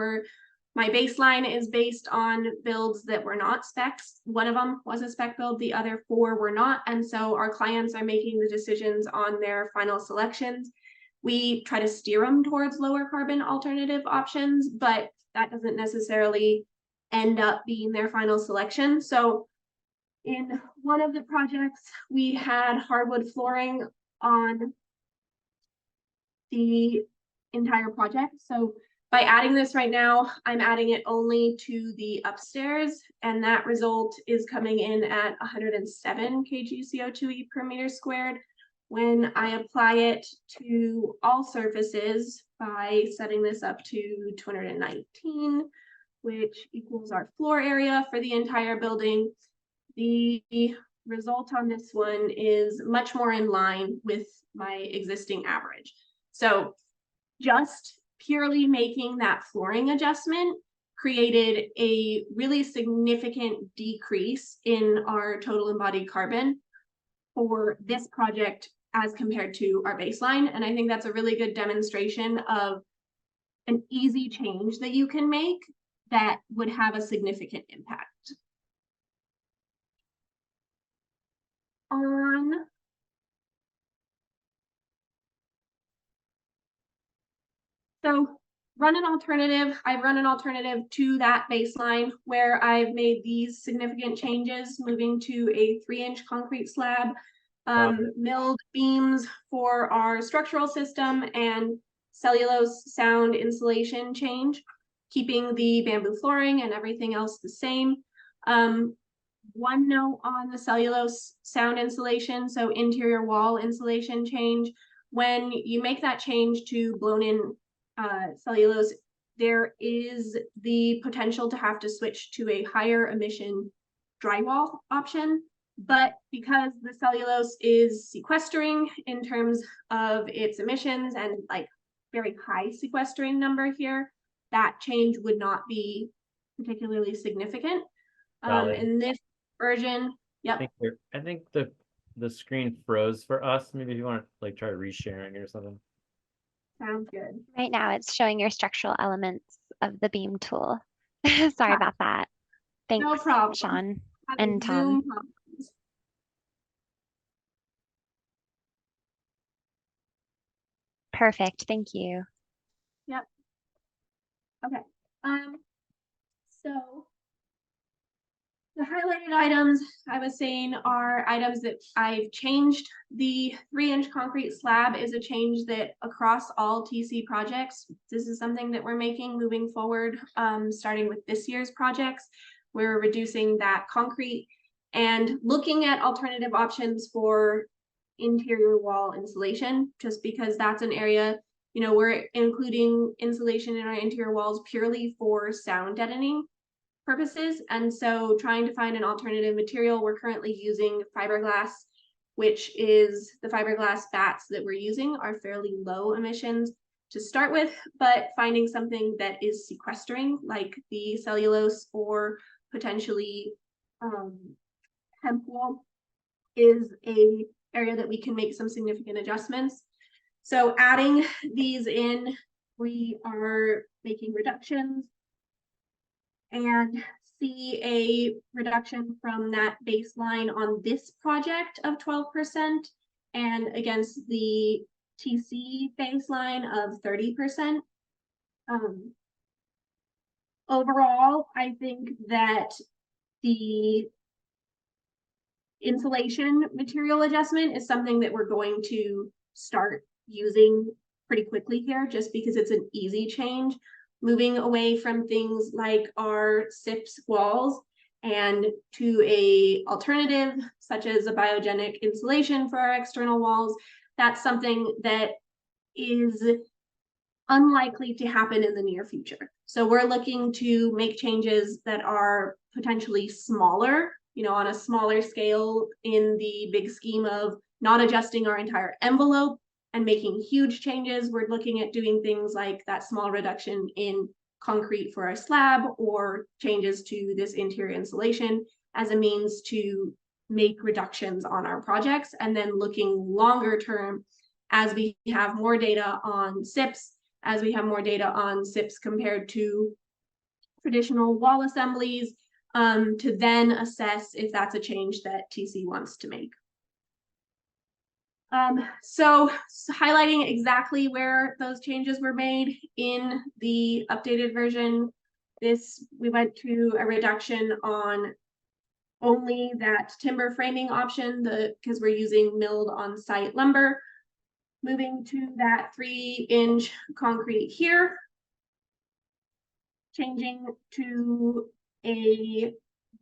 my baseline is based on builds that were not specs. One of them was a spec build, the other 4 were not. And so our clients are making the decisions on their final selections. We try to steer them towards lower carbon alternative options, but that doesn't necessarily end up being their final selection. So in one of the projects, we had hardwood flooring on the entire project. So by adding this right now, I'm adding it only to the upstairs, and that result is coming in at 107 kg CO2e per meter squared. When I apply it to all surfaces by setting this up to 219, which equals our floor area for the entire building, the result on this one is much more in line with my existing average. So just purely making that flooring adjustment created a really significant decrease in our total embodied carbon for this project as compared to our baseline. And I think that's a really good demonstration of an easy change that you can make that would have a significant impact. So I've run an alternative to that baseline where I've made these significant changes, moving to a 3-inch concrete slab, milled beams for our structural system, and cellulose sound insulation change, keeping the bamboo flooring and everything else the same. One note on the cellulose sound insulation, so interior wall insulation change. When you make that change to blown in cellulose, there is the potential to have to switch to a higher emission drywall option. But because the cellulose is sequestering in terms of its emissions and like very high sequestering number here, that change would not be particularly significant. In this version, yep. I think the screen froze for us. Maybe if you want to like try resharing or something. Sounds good. Right now it's showing your structural elements of the beam tool. Sorry about that. Thanks, no problem. Sean and Tom. Perfect, thank you. Yep. Okay. So the highlighted items I was saying are items that I've changed. The 3-inch concrete slab is a change that across all TC projects, this is something that we're making moving forward, starting with this year's projects. We're reducing that concrete and looking at alternative options for interior wall insulation, just because that's an area, you know, we're including insulation in our interior walls purely for sound deadening purposes. And so trying to find an alternative material, we're currently using fiberglass, which is the fiberglass bats that we're using are fairly low emissions to start with, but finding something that is sequestering like the cellulose or potentially hemp wool is a area that we can make some significant adjustments. So adding these in, we are making reductions and see a reduction from that baseline on this project of 12% and against the TC baseline of 30%. Overall, I think that the insulation material adjustment is something that we're going to start using pretty quickly here, just because it's an easy change, moving away from things like our SIPS walls and to a alternative such as a biogenic insulation for our external walls. That's something that is unlikely to happen in the near future. So we're looking to make changes that are potentially smaller, you know, on a smaller scale in the big scheme of not adjusting our entire envelope and making huge changes. We're looking at doing things like that small reduction in concrete for our slab or changes to this interior insulation as a means to make reductions on our projects, and then looking longer term as we have more data on SIPs, as we have more data on SIPs compared to traditional wall assemblies, to then assess if that's a change that TC wants to make. So highlighting exactly where those changes were made in the updated version, we went to a reduction on only that timber framing option, because we're using milled on-site lumber. Moving to that 3-inch concrete here. Changing to a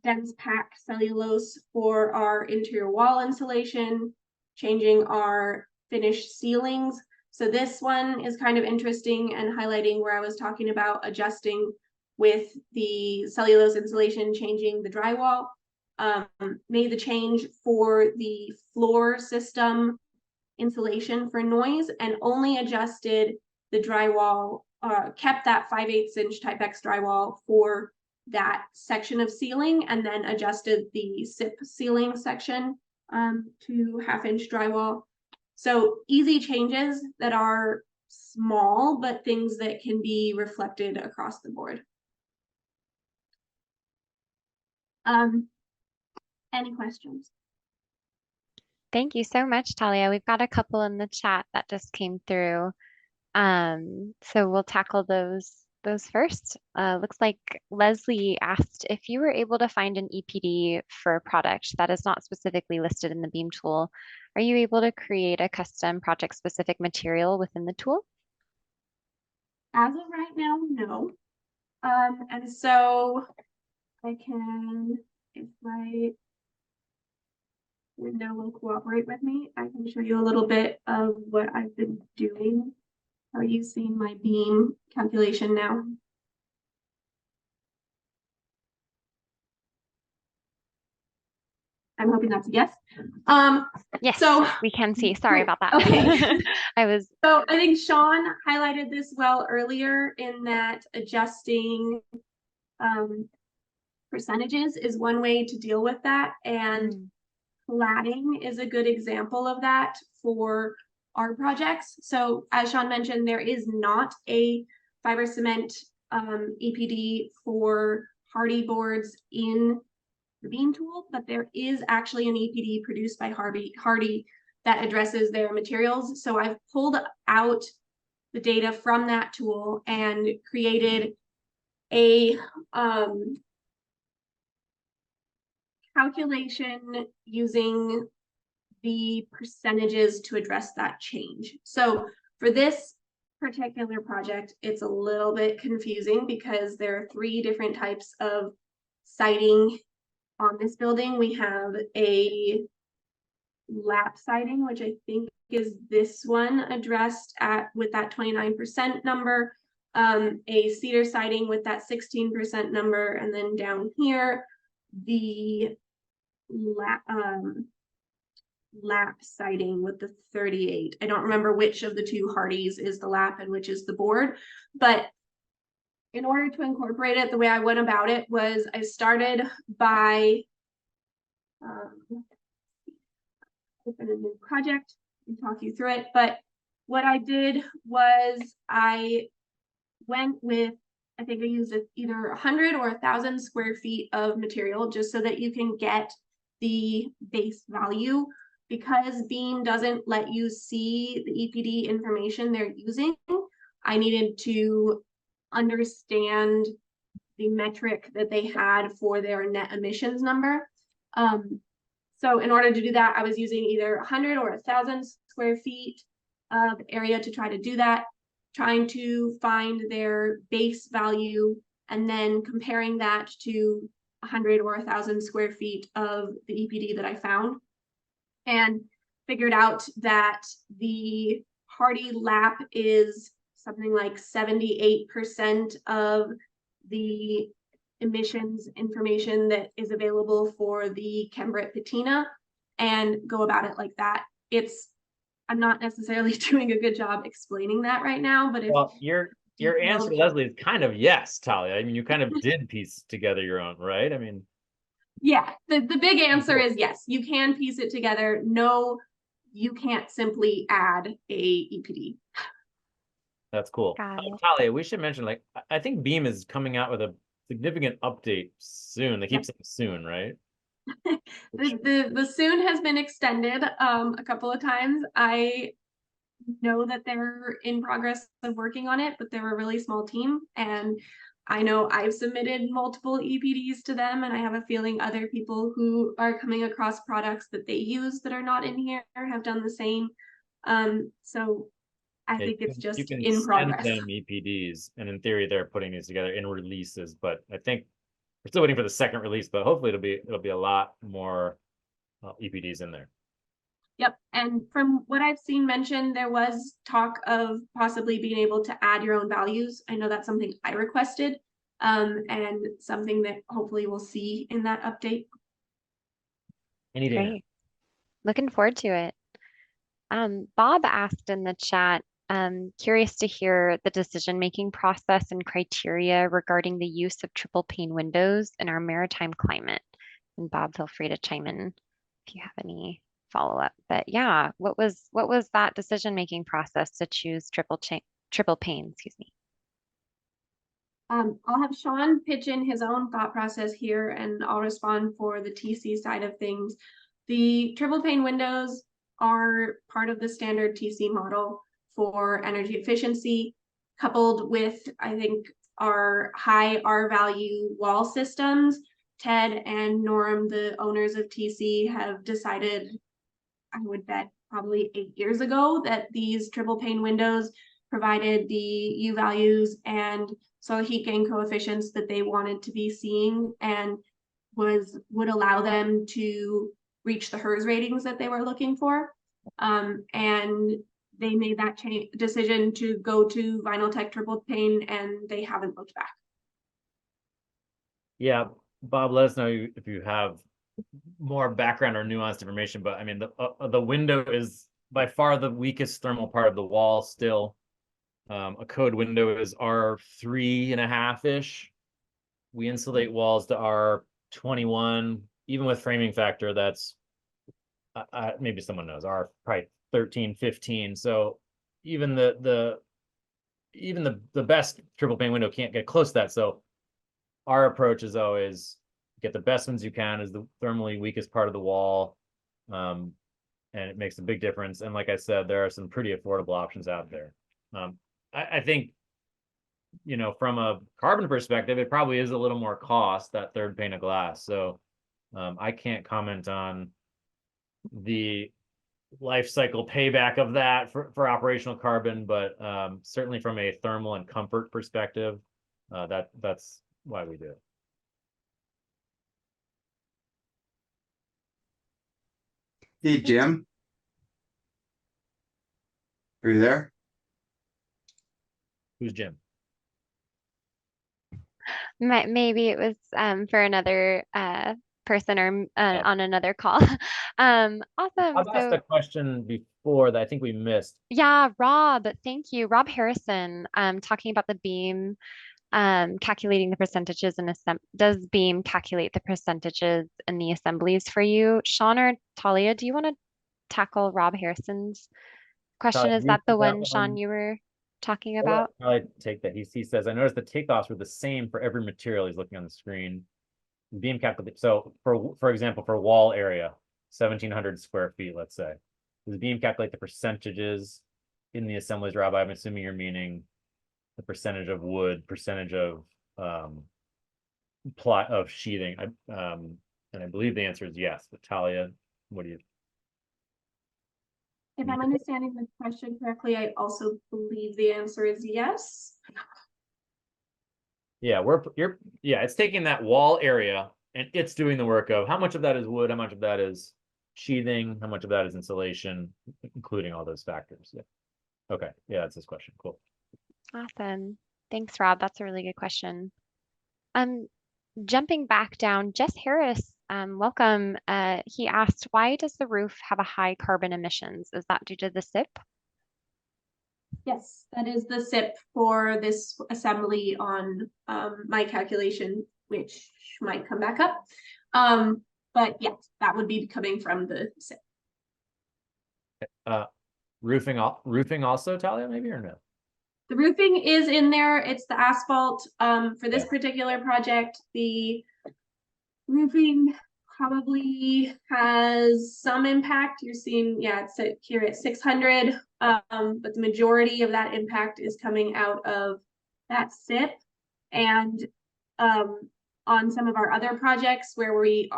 dense pack cellulose for our interior wall insulation. Changing our finished ceilings. So this one is kind of interesting and highlighting where I was talking about adjusting with the cellulose insulation, changing the drywall. Made the change for the floor system insulation for noise and only adjusted the drywall, kept that 5/8 inch type X drywall for that section of ceiling, and then adjusted the SIP ceiling section to 1/2 inch drywall. So easy changes that are small, but things that can be reflected across the board. Any questions? Thank you so much, Talia. We've got a couple in the chat that just came through. So we'll tackle those first. Looks like Leslie asked if you were able to find an EPD for a product that is not specifically listed in the Beam tool. Are you able to create a custom project-specific material within the tool? As of right now, no. And so I can, if my window will cooperate with me, I can show you a little bit of what I've been doing. Are you seeing my beam calculation now? I'm hoping that's a yes. Yes, so we can see. Sorry about that. Okay. So I think Sean highlighted this well earlier in that adjusting percentages is one way to deal with that, and cladding is a good example of that for our projects. So as Sean mentioned, there is not a fiber cement EPD for hardy boards in the Beam tool, but there is actually an EPD produced by Hardy that addresses their materials. So I've pulled out the data from that tool and created a calculation using the percentages to address that change. So for this particular project, it's a little bit confusing because there are 3 different types of siding on this building. We have a lap siding, which I think is this one addressed with that 29% number, a cedar siding with that 16% number, and then down here, the lap siding with the 38. I don't remember which of the 2 Hardys is the lap and which is the board, but in order to incorporate it, the way I went about it was I started by open a new project and talk you through it. But what I did was I went with, I think I used either 100 or 1,000 square feet of material just so that you can get the base value, because Beam doesn't let you see the EPD information they're using. I needed to understand the metric that they had for their net emissions number. So in order to do that, I was using either 100 or 1,000 square feet of area to try to do that, trying to find their base value and then comparing that to 100 or 1,000 square feet of the EPD that I found, and figured out that the Hardy lap is something like 78% of the emissions information that is available for the Kembrit patina, and go about it like that. It's I'm not necessarily doing a good job explaining that right now, but if Well, your answer, detailed- Leslie, is kind of yes, Talia. I mean, you kind of did piece together your own, right? I mean, yeah, the big answer cool. is yes, you can piece it together. No, you can't simply add a EPD. that's cool. Got it. Talia, we should mention, like, I think Beam is coming out with a significant update soon. They keep saying soon, right? The soon has been extended a couple of times. I know that they're in progress of working on it, but they're a really small team, and I know I've submitted multiple EPDs to them, and I have a feeling other people who are coming across products that they use that are not in here have done the same. So I think it's just you can in send progress. them EPDs, and in theory, they're putting these together in releases. But I think we're still waiting for the second release, but hopefully it'll be a lot more EPDs in there. Yep, and from what I've seen mentioned, there was talk of possibly being able to add your own values. I know that's something I requested, and something that hopefully we'll see in that update. Any day now. Great. Looking forward to it. Bob asked in the chat, curious to hear the decision-making process and criteria regarding the use of triple pane windows in our maritime climate. And Bob, feel free to chime in if you have any follow-up. But yeah, what was that decision-making process to choose triple pane, excuse me. I'll have Sean pitch in his own thought process here, and I'll respond for the TC side of things. The triple pane windows are part of the standard TC model for energy efficiency, coupled with, I think, our high R value wall systems. Ted and Norm, the owners of TC, have decided, I would bet probably 8 years ago, that these triple pane windows provided the U values and solar heat gain coefficients that they wanted to be seeing, and would allow them to reach the HERS ratings that they were looking for. And they made that decision to go to Vinyltech triple pane, and they haven't looked back. Yeah, Bob, let us know if you have more background or nuanced information. But I mean, the window is by far the weakest thermal part of the wall still. A code window is R3.5-ish. We insulate walls to R21, even with framing factor. That's maybe someone knows, R probably 13, 15. So even the best triple pane window can't get close to that. So our approach is always get the best ones you can as the thermally weakest part of the wall. And it makes a big difference. And like I said, there are some pretty affordable options out there. I think, you know, from a carbon perspective, it probably is a little more cost, that third pane of glass. So I can't comment on the life cycle payback of that for operational carbon, but certainly from a thermal and comfort perspective, that's why we do it. Hey, Jim. Are you there? Who's Jim? Maybe it was for another person or on another call. Awesome. I've asked a question before that I think we missed. Yeah, Rob, thank you. Rob Harrison, talking about the beam, calculating the percentages in does beam calculate the percentages in the assemblies for you? Sean or Talia, do you want to tackle Rob Harrison's question? Talia, Is do you that the take that one, Sean, one? you were talking I'll let about? Talia take that. He says, I noticed the takeoffs were the same for every material. He's looking on the screen. Beam calculate. So for example, for wall area, 1,700 square feet, let's say, does beam calculate the percentages in the assemblies, Rob? I'm assuming you're meaning the percentage of wood, percentage of plot of sheathing. And I believe the answer is yes. But Talia, what do you? If I'm understanding the question correctly, I also believe the answer is yes. Yeah, it's taking that wall area and it's doing the work of how much of that is wood, how much of that is sheathing, how much of that is insulation, including all those factors. Yeah. Okay. Yeah, that's this question. Cool. Awesome. Thanks, Rob. That's a really good question. Jumping back down, Jess Harris welcome. He asked, why does the roof have a high carbon emissions? Is that due to the SIP? Yes, that is the SIP for this assembly on my calculation, which might come back up. But yes, that would be coming from the SIP. Roofing also, Talia, maybe, or no? The roofing is in there. It's the asphalt. For this particular project, the roofing probably has some impact. You're seeing, yeah, it's here at 600, but the majority of that impact is coming out of that SIP. And on some of our other projects where we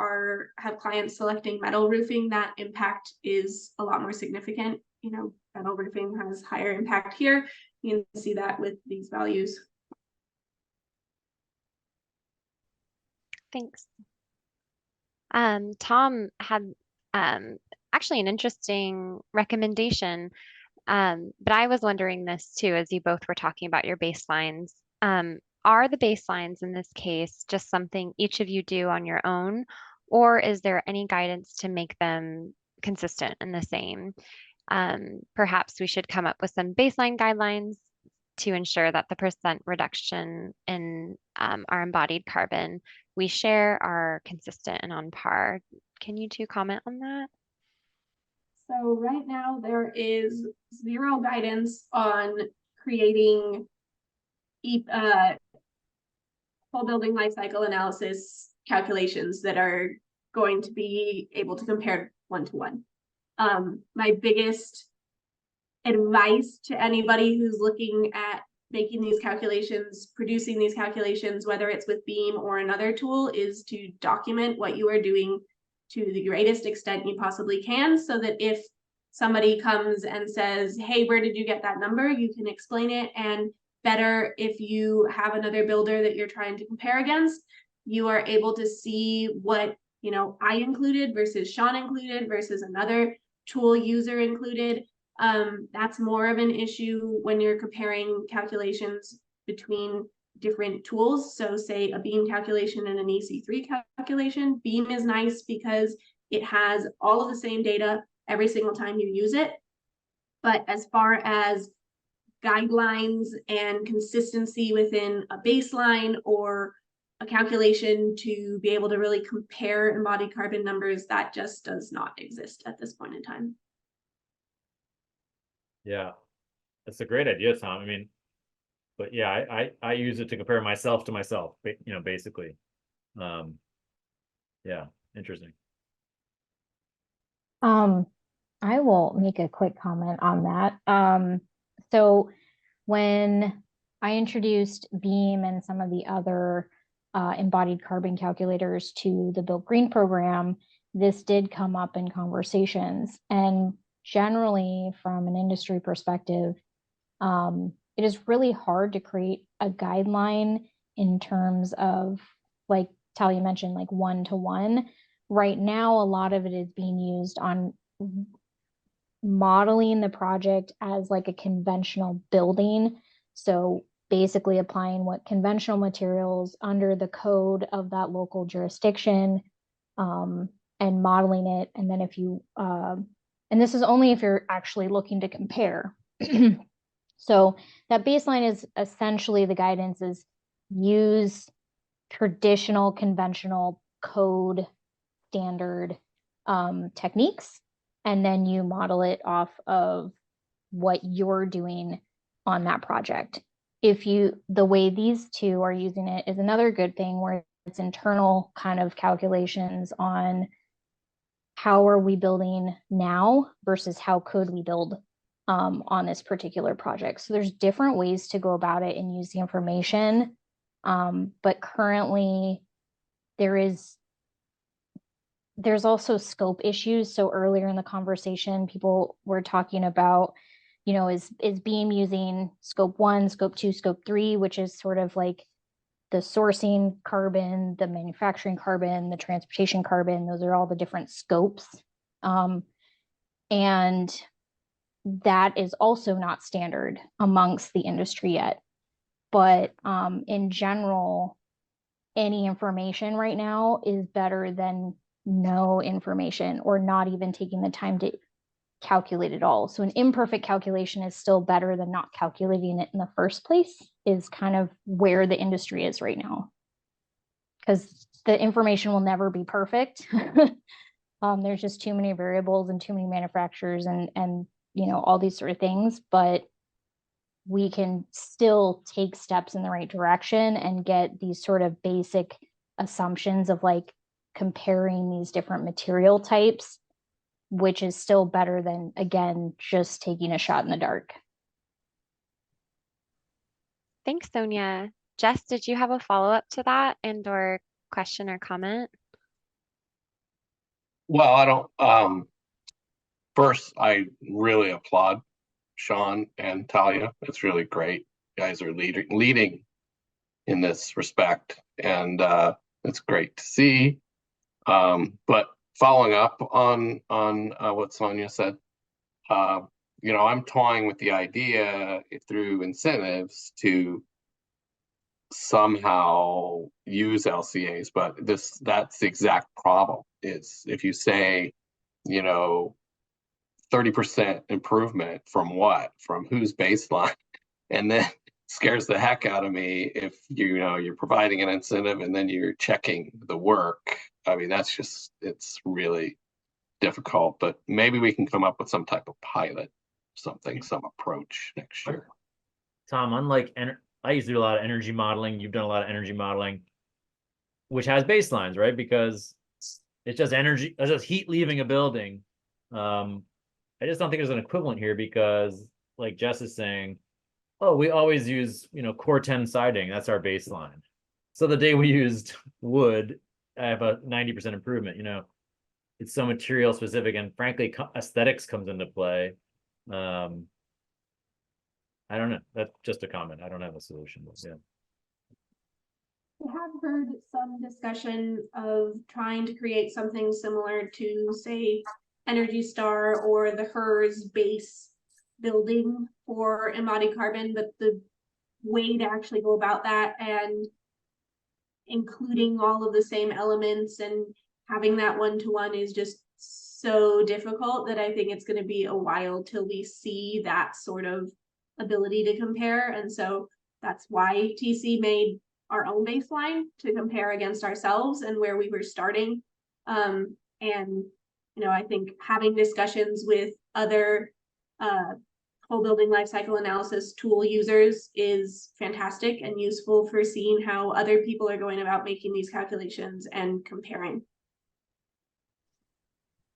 have clients selecting metal roofing, that impact is a lot more significant. You know, metal roofing has higher impact here. You can see that with these values. Thanks. Tom had actually an interesting recommendation, but I was wondering this too, as you both were talking about your baselines. Are the baselines in this case just something each of you do on your own, or is there any guidance to make them consistent and the same? Perhaps we should come up with some baseline guidelines to ensure that the percent reduction in our embodied carbon we share are consistent and on par. Can you two comment on that? So right now there is zero guidance on creating whole building life cycle analysis calculations that are going to be able to compare one-to-one. My biggest advice to anybody who's looking at making these calculations, producing these calculations, whether it's with Beam or another tool, is to document what you are doing to the greatest extent you possibly can, so that if somebody comes and says, hey, where did you get that number? You can explain it. And better, if you have another builder that you're trying to compare against, you are able to see what, you know, I included versus Sean included versus another tool user included. That's more of an issue when you're comparing calculations between different tools. So say a Beam calculation and an EC3 calculation. Beam is nice because it has all of the same data every single time you use it. But as far as guidelines and consistency within a baseline or a calculation to be able to really compare embodied carbon numbers, that just does not exist at this point in time. Yeah, that's a great idea, Tom. I mean, but yeah, I use it to compare myself to myself, you know, basically. Yeah, interesting. I will make a quick comment on that. So when I introduced Beam and some of the other embodied carbon calculators to the Built Green program, this did come up in conversations. And generally, from an industry perspective, it is really hard to create a guideline in terms of, like Talia mentioned, like one-to-one. Right now, a lot of it is being used on modeling the project as like a conventional building. So basically applying what conventional materials under the code of that local jurisdiction, and modeling it. And then if you, and this is only if you're actually looking to compare. So that baseline is essentially, the guidance is use traditional conventional code standard techniques, and then you model it off of what you're doing on that project. The way these two are using it is another good thing, where it's internal kind of calculations on how are we building now versus how could we build on this particular project. So there's different ways to go about it and use the information. But currently there's also scope issues. So earlier in the conversation, people were talking about, you know, is Beam using scope 1, scope 2, scope 3, which is sort of like the sourcing carbon, the manufacturing carbon, the transportation carbon. Those are all the different scopes. And that is also not standard amongst the industry yet. But in general, any information right now is better than no information or not even taking the time to calculate it all. So an imperfect calculation is still better than not calculating it in the first place, is kind of where the industry is right now. Because the information will never be perfect. There's just too many variables and too many manufacturers and you know, all these sort of things, but we can still take steps in the right direction and get these sort of basic assumptions of like comparing these different material types, which is still better than, again, just taking a shot in the dark. Thanks, Sonia. Jess, did you have a follow-up to that and or question or comment? Well, I don't, first, I really applaud Sean and Talia. It's really great. You guys are leading in this respect, and it's great to see. But following up on what Sonia said, you know, I'm toying with the idea through incentives to somehow use LCAs, but that's the exact problem. Is if you say, you know, 30% improvement from what? From whose baseline? And then scares the heck out of me if you know you're providing an incentive and then you're checking the work. I mean, that's just, it's really difficult, but maybe we can come up with some type of pilot, something, some approach next year. Tom, unlike I used to do a lot of energy modeling. You've done a lot of energy modeling, which has baselines, right? Because it's just energy, it's just heat leaving a building. I just don't think there's an equivalent here because, like Jess is saying, oh, we always use, you know, core 10 siding. That's our baseline. So the day we used wood, I have a 90% improvement. You know, it's so material specific, and frankly, aesthetics comes into play. I don't know. That's just a comment. I don't have a solution. But yeah. I have heard some discussion of trying to create something similar to, say, Energy Star or the HERS base building for embodied carbon, but the way to actually go about that and including all of the same elements and having that one-to-one is just so difficult that I think it's going to be a while till we see that sort of ability to compare. And so that's why TC made our own baseline to compare against ourselves and where we were starting. And, you know, I think having discussions with other whole building life cycle analysis tool users is fantastic and useful for seeing how other people are going about making these calculations and comparing.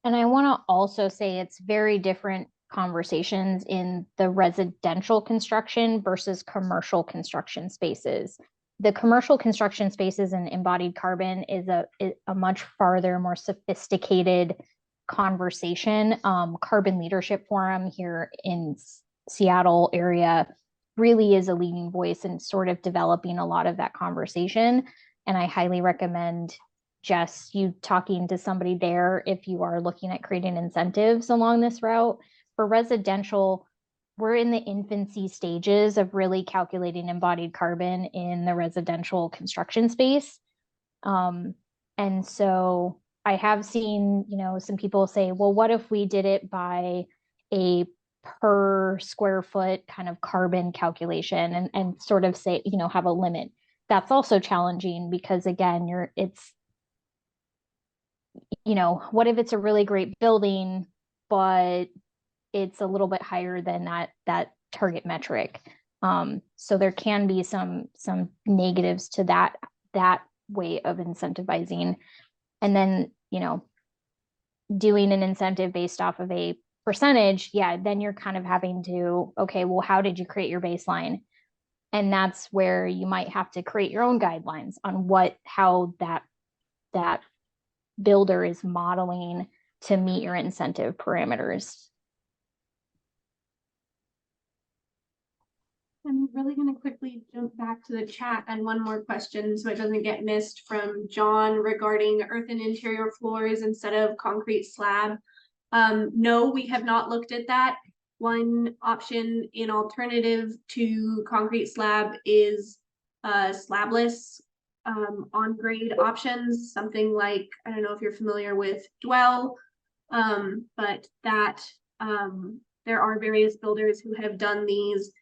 And I want to also say it's very different conversations in the residential construction versus commercial construction spaces. The commercial construction spaces and embodied carbon is a much farther, more sophisticated conversation. Carbon Leadership Forum here in Seattle area really is a leading voice in sort of developing a lot of that conversation. And I highly recommend Jess, you talking to somebody there if you are looking at creating incentives along this route. For residential, we're in the infancy stages of really calculating embodied carbon in the residential construction space. And so I have seen, you know, some people say, well, what if we did it by a per square foot kind of carbon calculation and sort of say, you know, have a limit. That's also challenging because again, it's, you know, what if it's a really great building, but it's a little bit higher than that target metric. So there can be some negatives to that way of incentivizing. And then, you know, doing an incentive based off of a percentage, yeah, then you're kind of having to, okay, well, how did you create your baseline? And that's where you might have to create your own guidelines on how that builder is modeling to meet your incentive parameters. I'm really going to quickly jump back to the chat and one more question so it doesn't get missed from John regarding earth and interior floors instead of concrete slab. No, we have not looked at that. One option in alternative to concrete slab is slabless on-grade options, something like, I don't know if you're familiar with Dwell, but that there are various builders who have done these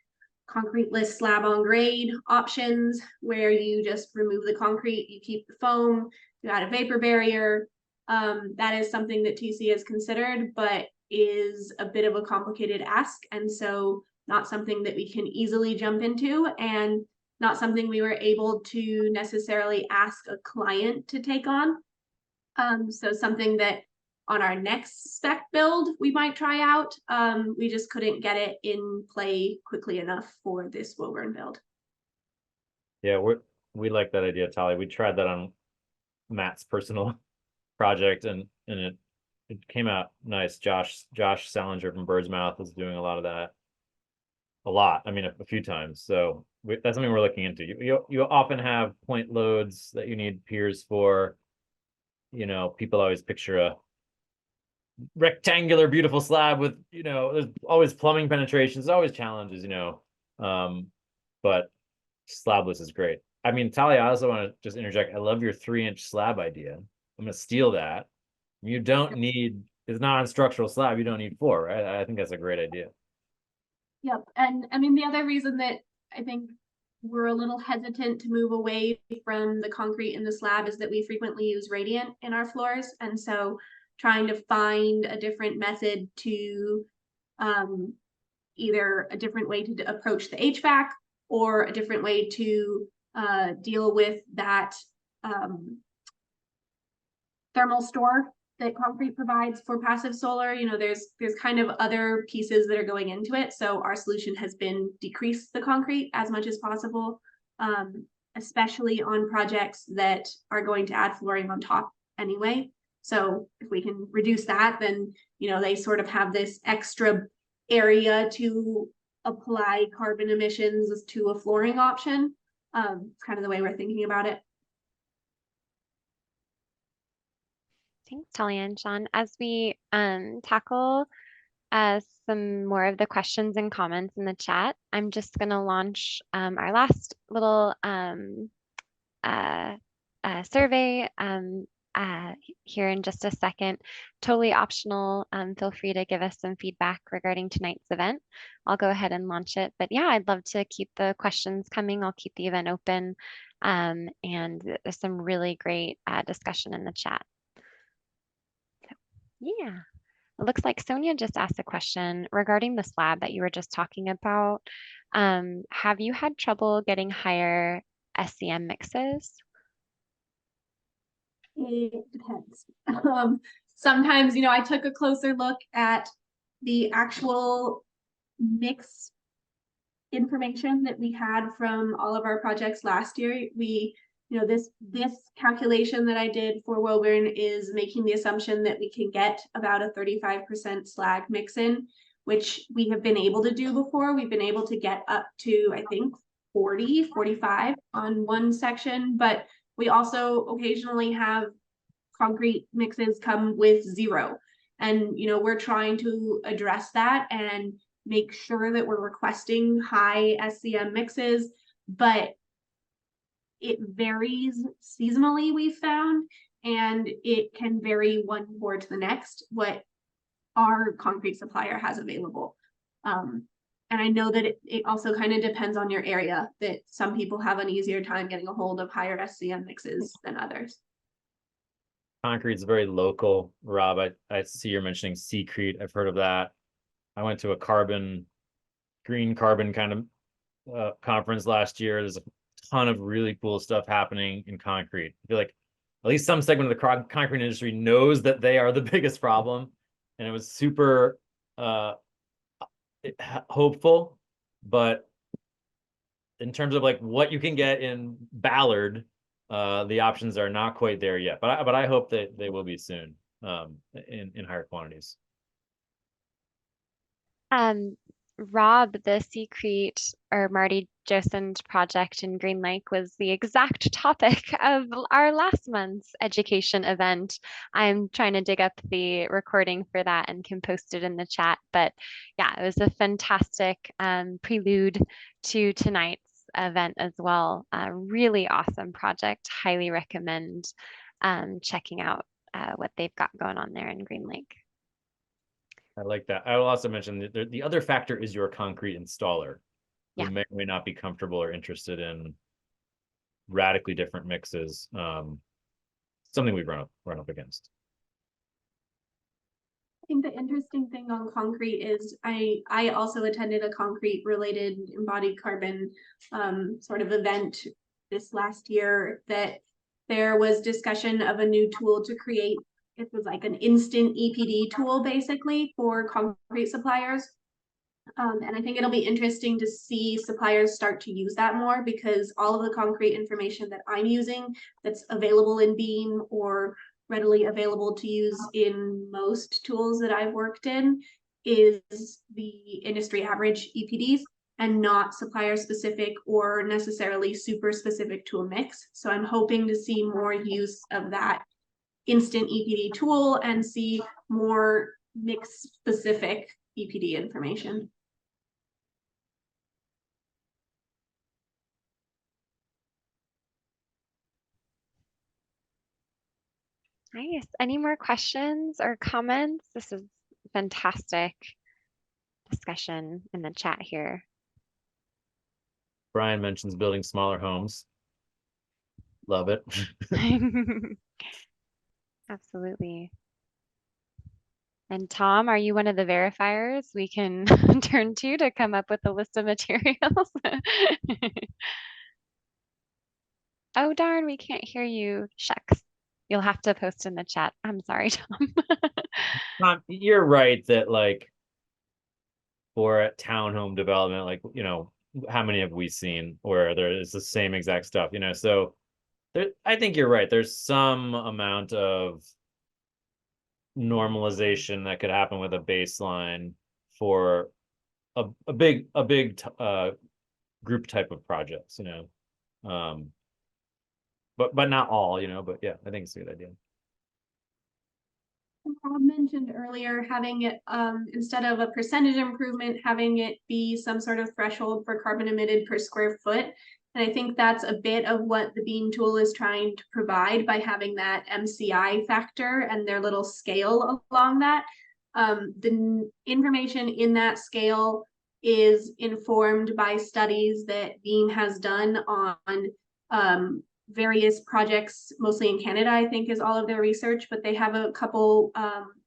concrete-less slab on grade options where you just remove the concrete, you keep the foam, you add a vapor barrier. That is something that TC has considered, but is a bit of a complicated ask, and so not something that we can easily jump into, and not something we were able to necessarily ask a client to take on. So something that on our next spec build we might try out. We just couldn't get it in play quickly enough for this Woburn build. Yeah, we like that idea, Talia. We tried that on Matt's personal project, and it came out nice. Josh Salinger from Bird's Mouth is doing a lot of that. A lot. I mean, a few times. So that's something we're looking into. You often have point loads that you need piers for. You know, people always picture a rectangular, beautiful slab with, you know, there's always plumbing penetrations, there's always challenges, you know. But slabless is great. I mean, Talia, I also want to just interject. I love your 3-inch slab idea. I'm gonna steal that. You don't need, it's not on structural slab, you don't need 4, right? I think that's a great idea. Yep. And I mean, the other reason that I think we're a little hesitant to move away from the concrete in the slab is that we frequently use radiant in our floors. And so trying to find a different method to either a different way to approach the HVAC or a different way to deal with that thermal store that concrete provides for passive solar. You know, there's kind of other pieces that are going into it. So our solution has been decrease the concrete as much as possible, especially on projects that are going to add flooring on top anyway. So if we can reduce that, then, you know, they sort of have this extra area to apply carbon emissions to a flooring option. It's kind of the way we're thinking about it. Thanks, Talia and Sean. As we tackle some more of the questions and comments in the chat, I'm just going to launch our last little survey here in just a second. Totally optional. Feel free to give us some feedback regarding tonight's event. I'll go ahead and launch it. But yeah, I'd love to keep the questions coming. I'll keep the event open. And there's some really great discussion in the chat. Yeah, it looks like Sonia just asked a question regarding the slab that you were just talking about. Have you had trouble getting higher SCM mixes? It depends. Sometimes, you know, I took a closer look at the actual mix information that we had from all of our projects last year. We, you know, this calculation that I did for Woburn is making the assumption that we can get about a 35% slag mix in, which we have been able to do before. We've been able to get up to, I think, 40, 45 on one section, but we also occasionally have concrete mixes come with 0. And, you know, we're trying to address that and make sure that we're requesting high SCM mixes, but it varies seasonally, we've found, and it can vary one board to the next what our concrete supplier has available. And I know that it also kind of depends on your area, that some people have an easier time getting a hold of higher SCM mixes than others. Concrete's very local, Rob. I see you're mentioning Secrete. I've heard of that. I went to a green carbon kind of conference last year. There's a ton of really cool stuff happening in concrete. I feel like at least some segment of the concrete industry knows that they are the biggest problem, and it was super hopeful. But in terms of like what you can get in Ballard, the options are not quite there yet. But I hope that they will be soon, in higher quantities. Rob, the Secrete or Marty Josand project in Green Lake was the exact topic of our last month's education event. I'm trying to dig up the recording for that and can post it in the chat. But yeah, it was a fantastic prelude to tonight's event as well. Really awesome project. Highly recommend checking out what they've got going on there in Green Lake. I like that. I will also mention that the other factor is your concrete installer, who Yeah. may or may not be comfortable or interested in radically different mixes. Something we've run up against. I think the interesting thing on concrete is I also attended a concrete related embodied carbon sort of event this last year, that there was discussion of a new tool to create. It was like an instant EPD tool basically for concrete suppliers. And I think it'll be interesting to see suppliers start to use that more, because all of the concrete information that I'm using that's available in Beam or readily available to use in most tools that I've worked in is the industry average EPDs and not supplier specific or necessarily super specific to a mix. So I'm hoping to see more use of that instant EPD tool and see more mix specific EPD information. Nice. Any more questions or comments? This is fantastic discussion in the chat here. Brian mentions building smaller homes. Love it. Absolutely. And Tom, are you one of the verifiers we can turn to come up with a list of materials? Oh, darn, we can't hear you. Shucks. You'll have to post in the chat. I'm sorry, Tom. You're right that, like, for a townhome development, like, you know, how many have we seen where there is the same exact stuff, you know? So there, I think you're right. There's some amount of normalization that could happen with a baseline for a big group type of projects, you know. But not all, you know, but yeah, I think it's a good idea. Rob mentioned earlier having it instead of a percentage improvement, having it be some sort of threshold for carbon emitted per square foot. And I think that's a bit of what the Beam tool is trying to provide by having that MCI factor and their little scale along that. The information in that scale is informed by studies that Beam has done on various projects, mostly in Canada, I think is all of their research, but they have a couple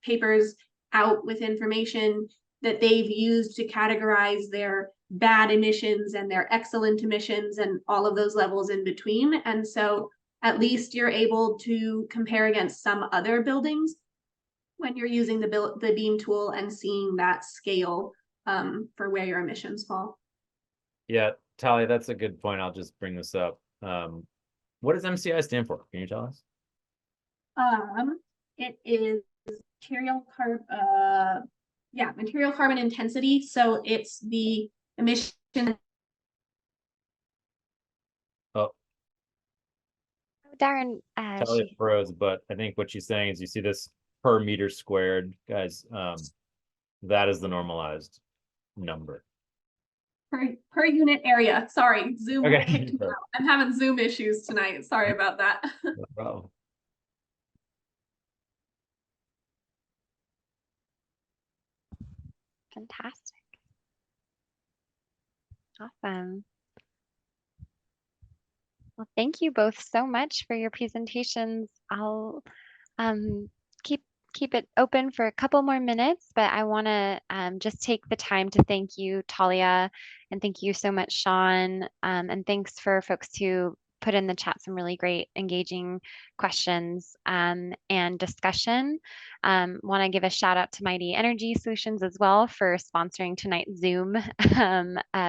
papers out with information that they've used to categorize their bad emissions and their excellent emissions and all of those levels in between. And so at least you're able to compare against some other buildings when you're using the Beam tool and seeing that scale for where your emissions fall. Yeah, Talia, that's a good point. I'll just bring this up. What does MCI stand for? Can you tell us? It is material carbon intensity. So it's the emission. Oh, Darren, Talia froze, but I think what she's saying is you see this per meter squared, guys. That is the normalized number. Per unit area. Sorry, Zoom Okay. kicked me out. I'm having Zoom issues tonight. Sorry about that. No problem. fantastic. Awesome. Well, thank you both so much for your presentations. I'll keep it open for a couple more minutes, but I want to just take the time to thank you, Talia, and thank you so much, Sean, and thanks for folks who put in the chat some really great engaging questions and discussion. Want to give a shout out to Mighty Energy Solutions as well for sponsoring tonight's Zoom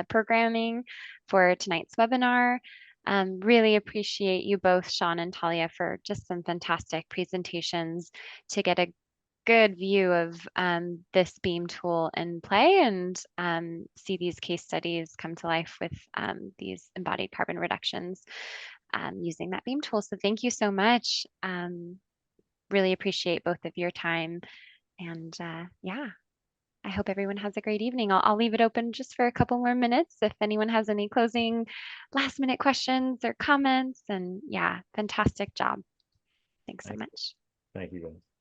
programming for tonight's webinar. Really appreciate you both, Sean and Talia, for just some fantastic presentations to get a good view of this Beam tool in play and see these case studies come to life with these embodied carbon reductions using that Beam tool. So thank you so much. Really appreciate both of your time. And yeah. I hope everyone has a great evening. I'll leave it open just for a couple more minutes if anyone has any closing last minute questions or comments. And yeah, fantastic job. Thanks so Thanks. much. Thank you, guys.